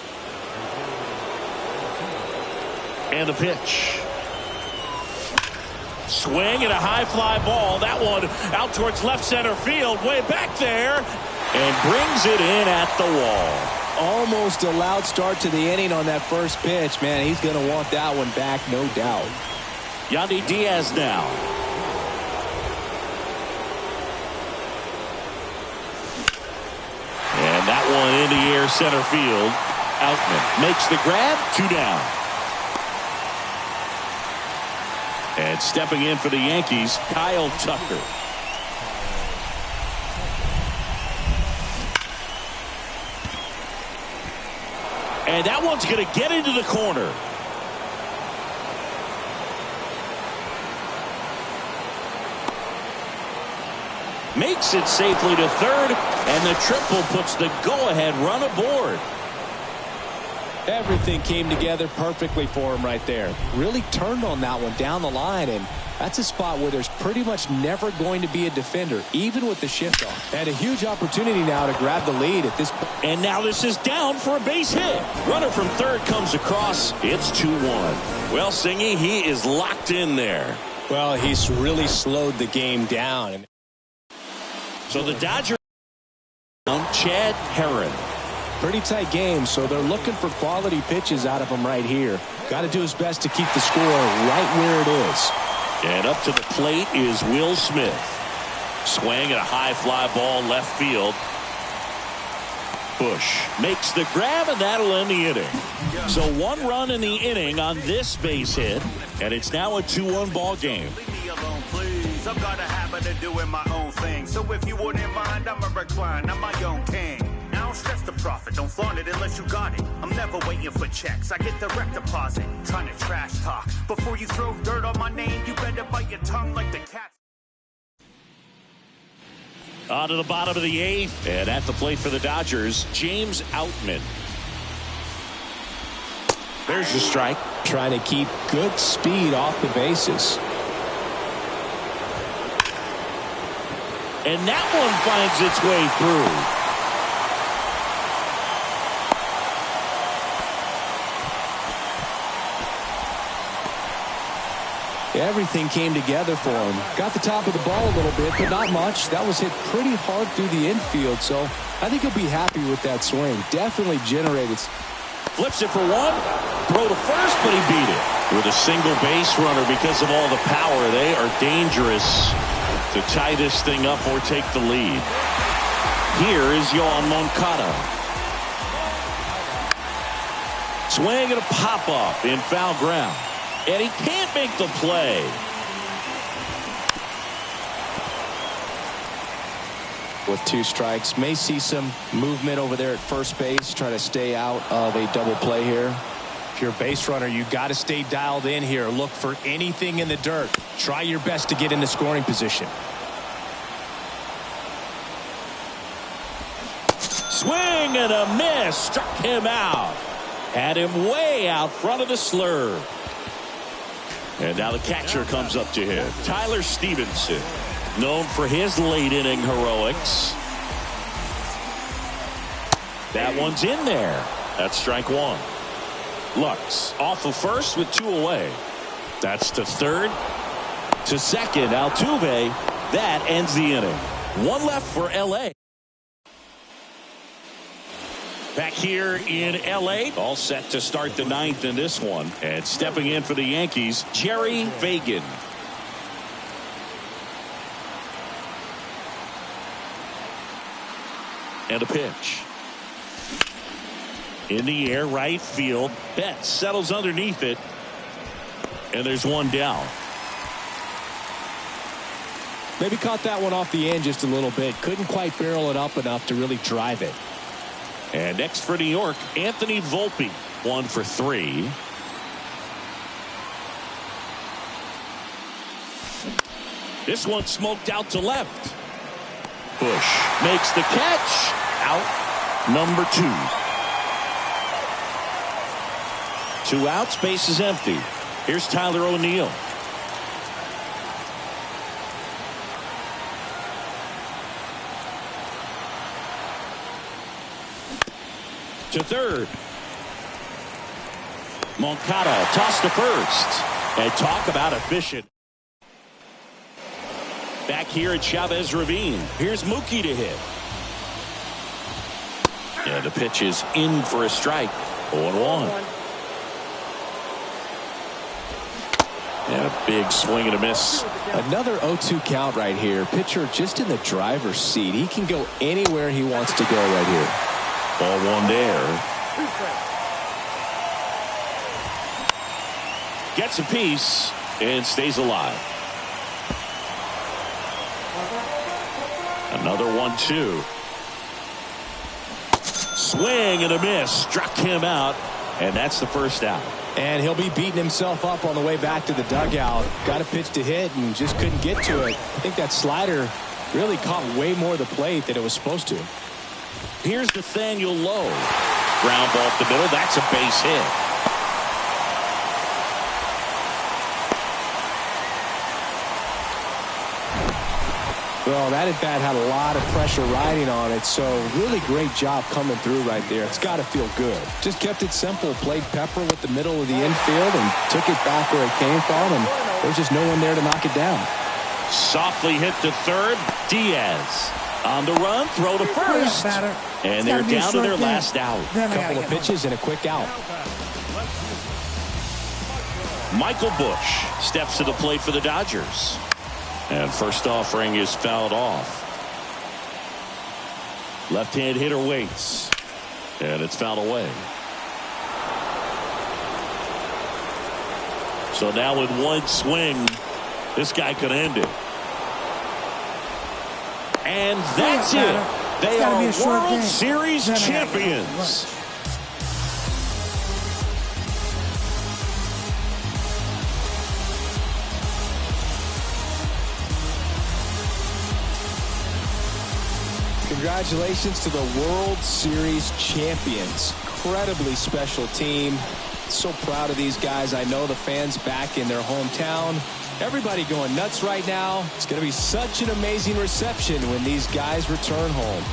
And the pitch. Swing and a high fly ball. That one out towards left center field. Way back there. And brings it in at the wall. Almost a loud start to the inning on that first pitch. Man, he's going to want that one back, no doubt. Yandy Diaz now. And that one in the air center field. Outman makes the grab. 2 down. And stepping in for the Yankees, Kyle Tucker. And that one's going to get into the corner. Makes it safely to third, and the triple puts the go-ahead run aboard. Everything came together perfectly for him right there. Really turned on that one down the line, and that's a spot where there's pretty much never going to be a defender, even with the shift off. And a huge opportunity now to grab the lead at this point. And now this is down for a base hit. Runner from third comes across. It's 2-1. Well, Singy, he is locked in there. Well, he's really slowed the game down. So the Dodgers down Chad Herron. Pretty tight game, so they're looking for quality pitches out of him right here. Got to do his best to keep the score right where it is. And up to the plate is Will Smith. Swing and a high fly ball left field. Bush makes the grab, and that'll end the inning. So 1 run in the inning on this base hit, and it's now a 2-1 ball game. Leave me alone, please. I've got a habit of doing my own thing. So if you wouldn't mind, I'm a recline. I'm my own king. I don't stress the profit, don't flaunt it unless you got it. I'm never waiting for checks, I get direct deposit. Trying to trash talk, before you throw dirt on my name, you better bite your tongue like the cat. On to the bottom of the 8th, and at the plate for the Dodgers, James Outman. There's the strike. Trying to keep good speed off the bases. And that one finds its way through. Everything came together for him. Got the top of the ball a little bit, but not much. That was hit pretty hard through the infield, so I think he'll be happy with that swing. Definitely generated. Flips it for one. Throw to first, but he beat it. With a single base runner because of all the power, they are dangerous to tie this thing up or take the lead. Here is Yoan Moncada. Swing and a pop-up in foul ground. And he can't make the play. With 2 strikes, may see some movement over there at first base. Try to stay out of a double play here. If you're a base runner, you got to stay dialed in here. Look for anything in the dirt. Try your best to get into scoring position. Swing and a miss. Struck him out. Had him way out front of the slurve. And now the catcher comes up to him. Tyler Stevenson, known for his late inning heroics. That one's in there. That's strike 1. Lux off of first with 2 away. That's to third. To second, Altuve. That ends the inning. 1 left for L.A. Back here in L.A., all set to start the 9th in this one. And stepping in for the Yankees, Jerry Fagan. And a pitch. In the air, right field. Betts settles underneath it. And there's one down. Maybe caught that one off the end just a little bit. Couldn't quite barrel it up enough to really drive it. And next for New York, Anthony Volpe. 1 for 3. This one smoked out to left. Bush makes the catch. Out number 2. 2 outs, base is empty. Here's Tyler O'Neill. To third. Moncada tossed to first. And talk about efficient. Back here at Chavez Ravine. Here's Mookie to hit. Yeah, the pitch is in for a strike. 0-1. And a big swing and a miss. Another 0-2 count right here. Pitcher just in the driver's seat. He can go anywhere he wants to go right here. Ball 1 there. Gets a piece and stays alive. Another 1-2. Swing and a miss. Struck him out. And that's the first out. And he'll be beating himself up on the way back to the dugout. Got a pitch to hit and just couldn't get to it. I think that slider really caught way more of the plate than it was supposed to. Here's Nathaniel Lowe. Ground ball up the middle. That's a base hit. Well, that at bat had a lot of pressure riding on it, so really great job coming through right there. It's got to feel good. Just kept it simple, played pepper with the middle of the infield and took it back where it came from, and there's just no one there to knock it down. Softly hit to third. Diaz on the run, throw to first, and they're down to their last out. A couple of pitches and a quick out. Michael Bush steps to the plate for the Dodgers. And first offering is fouled off. Left-hand hitter waits. And it's fouled away. So now with one swing, this guy could end it. And that's it. They are World Series champions. Congratulations to the World Series champions. Incredibly special team. So proud of these guys. I know the fans back in their hometown. Everybody going nuts right now. It's going to be such an amazing reception when these guys return home.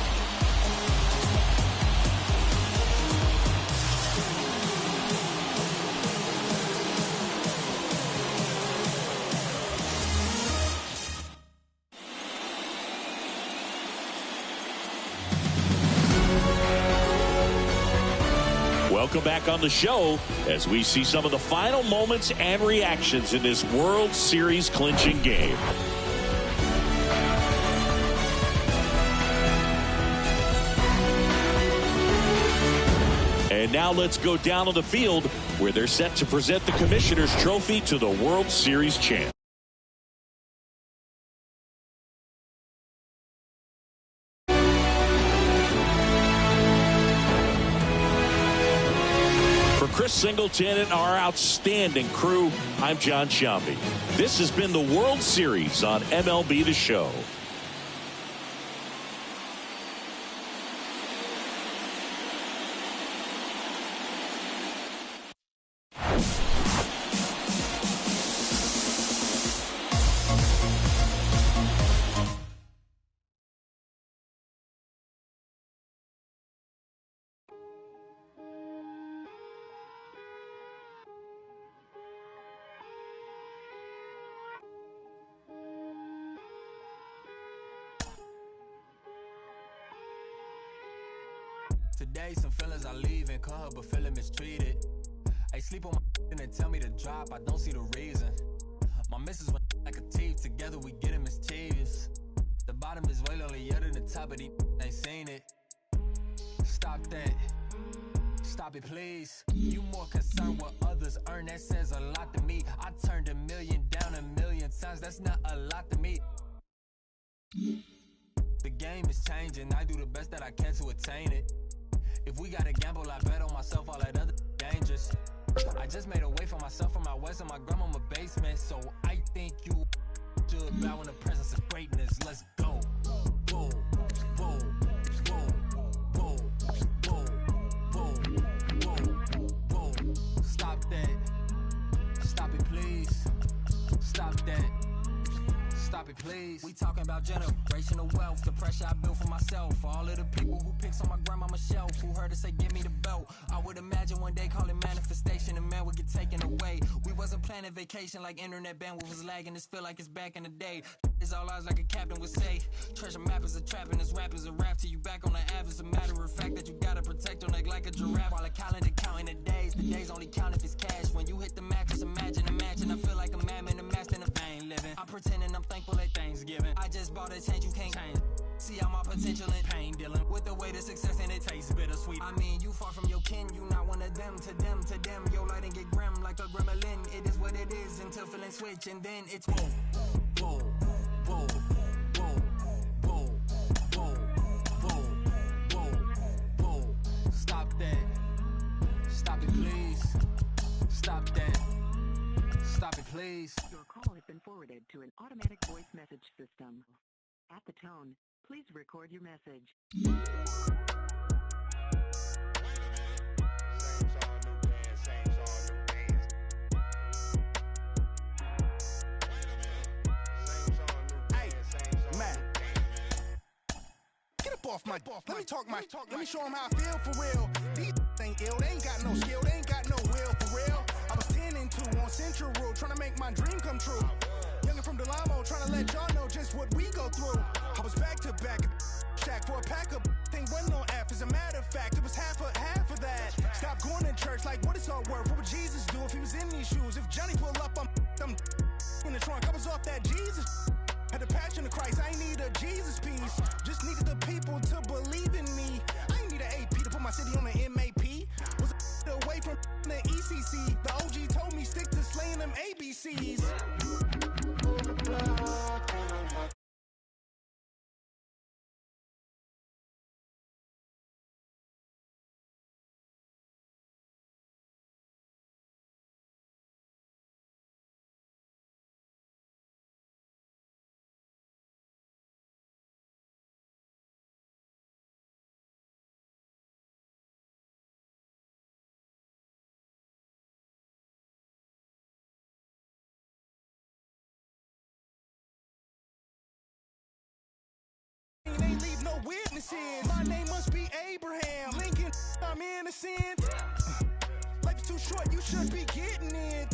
Welcome back on the show as we see some of the final moments and reactions in this World Series clinching game. And now let's go down on the field where they're set to present the Commissioner's Trophy to the World Series champ. Chris Singleton and our outstanding crew, I'm John Sciambi. This has been the World Series on MLB The Show. Today, some feelings I leave and call her, but feeling mistreated. I sleep on my and they tell me to drop, I don't see the reason. My missus went like a thief, together we getting mischievous. The bottom is way lonelier than the top of the ain't seen it. Stop that. Stop it, please. You more concerned with others earn, that says a lot to me. I turned a million down a million times, that's not a lot to me. The game is changing, I do the best that I can to attain it. If we gotta gamble, I bet on myself, all that other dangerous. I just made a way for myself from my west and my grandmama basement. So I think you should bow in the presence of greatness. Let's go. Whoa, whoa, whoa, whoa, whoa, whoa, whoa, whoa. Stop that. Stop it, please. Stop that. Stop it, please. We talking about generational wealth, the pressure I built for myself. For all of the people who picks on my grandmama's shelf, who heard her say, give me the belt. I would imagine one day call it manifestation and man would get taken away. We wasn't planning vacation like internet bandwidth was lagging. This feel like it's back in the day. It's all eyes like a captain would say. Treasure map is a trap and this rap is a rap. Till you back on the app, it's a matter of fact that you gotta protect your neck like a giraffe. While a calendar counting the days only count if it's cash. When you hit the mattress, imagine. I feel like a madman, a master in a vain living. I'm pretending I'm thankful at Thanksgiving. I just bought a change you can't change. See all my potential in pain dealing with the way to success and it tastes bittersweet. I mean, you far from your kin, you not one of them. To them, your light and get grim like a gremlin. It is what it is until feeling switch and then it's whoa, whoa, whoa, whoa, whoa, whoa, whoa, whoa, whoa. Stop that. Stop it, please. Stop that. Stop it, please. Your call has been forwarded to an automatic voice message system. At the tone, please record your message. Get up off my, let me talk my, let me show them how I feel for real. These ain't ill, they ain't got no skill, they ain't got no will for real. I was 10 and 2 on Central Road, trying to make my dream come true. Youngin' from Delamo, trying to let y'all know just what we go through. I was back to back, shack for a pack of thing wasn't on F. As a matter of fact, it was half of that. Stop going to church, like what it's all worth. What would Jesus do if he was in these shoes? If Johnny pull up, I'm in the trunk. I was off that Jesus. Had a passion of Christ, I ain't need a Jesus piece. Just needed the people to believe in me. I ain't need an AP to put my city on the MAP. Was away from the ECC. The OG told me stick to slaying them ABCs. Ain't leave no witnesses. My name must be Abraham Lincoln. I'm innocent. Life is too short, you should be getting it.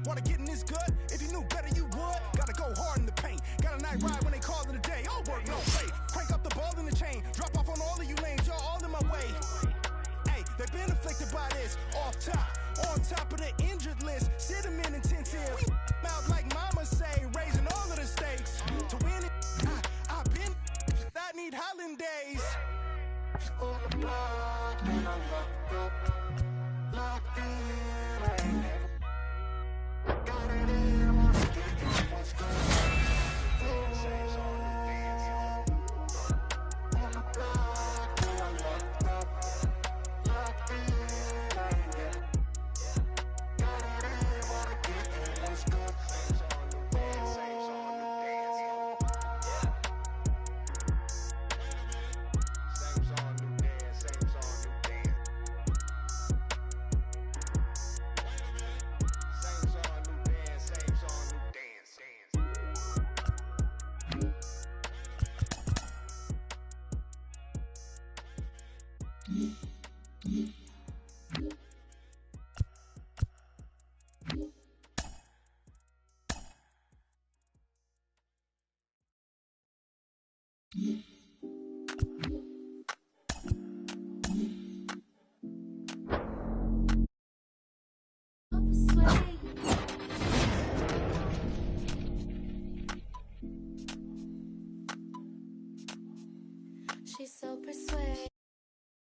Wanna get in this gut? If you knew better, you would. Gotta go hard in the paint. Got a night ride when they call it a day. All work, no play. Crank up the ball in the chain. Drop off on all of you lanes. Y'all all in my way. Hey, they've been afflicted by this. Off top, on top of the injured list. Sit them in intensive. We out like mama say, raising all of the stakes. To win it, I've been. I need hollandaise. On the block, and I'm locked up. Locked in. Got it in, wanna get it, what's good? On the block, and I'm locked up. Locked in. Got it in, wanna get it, what's good? Mm-hmm.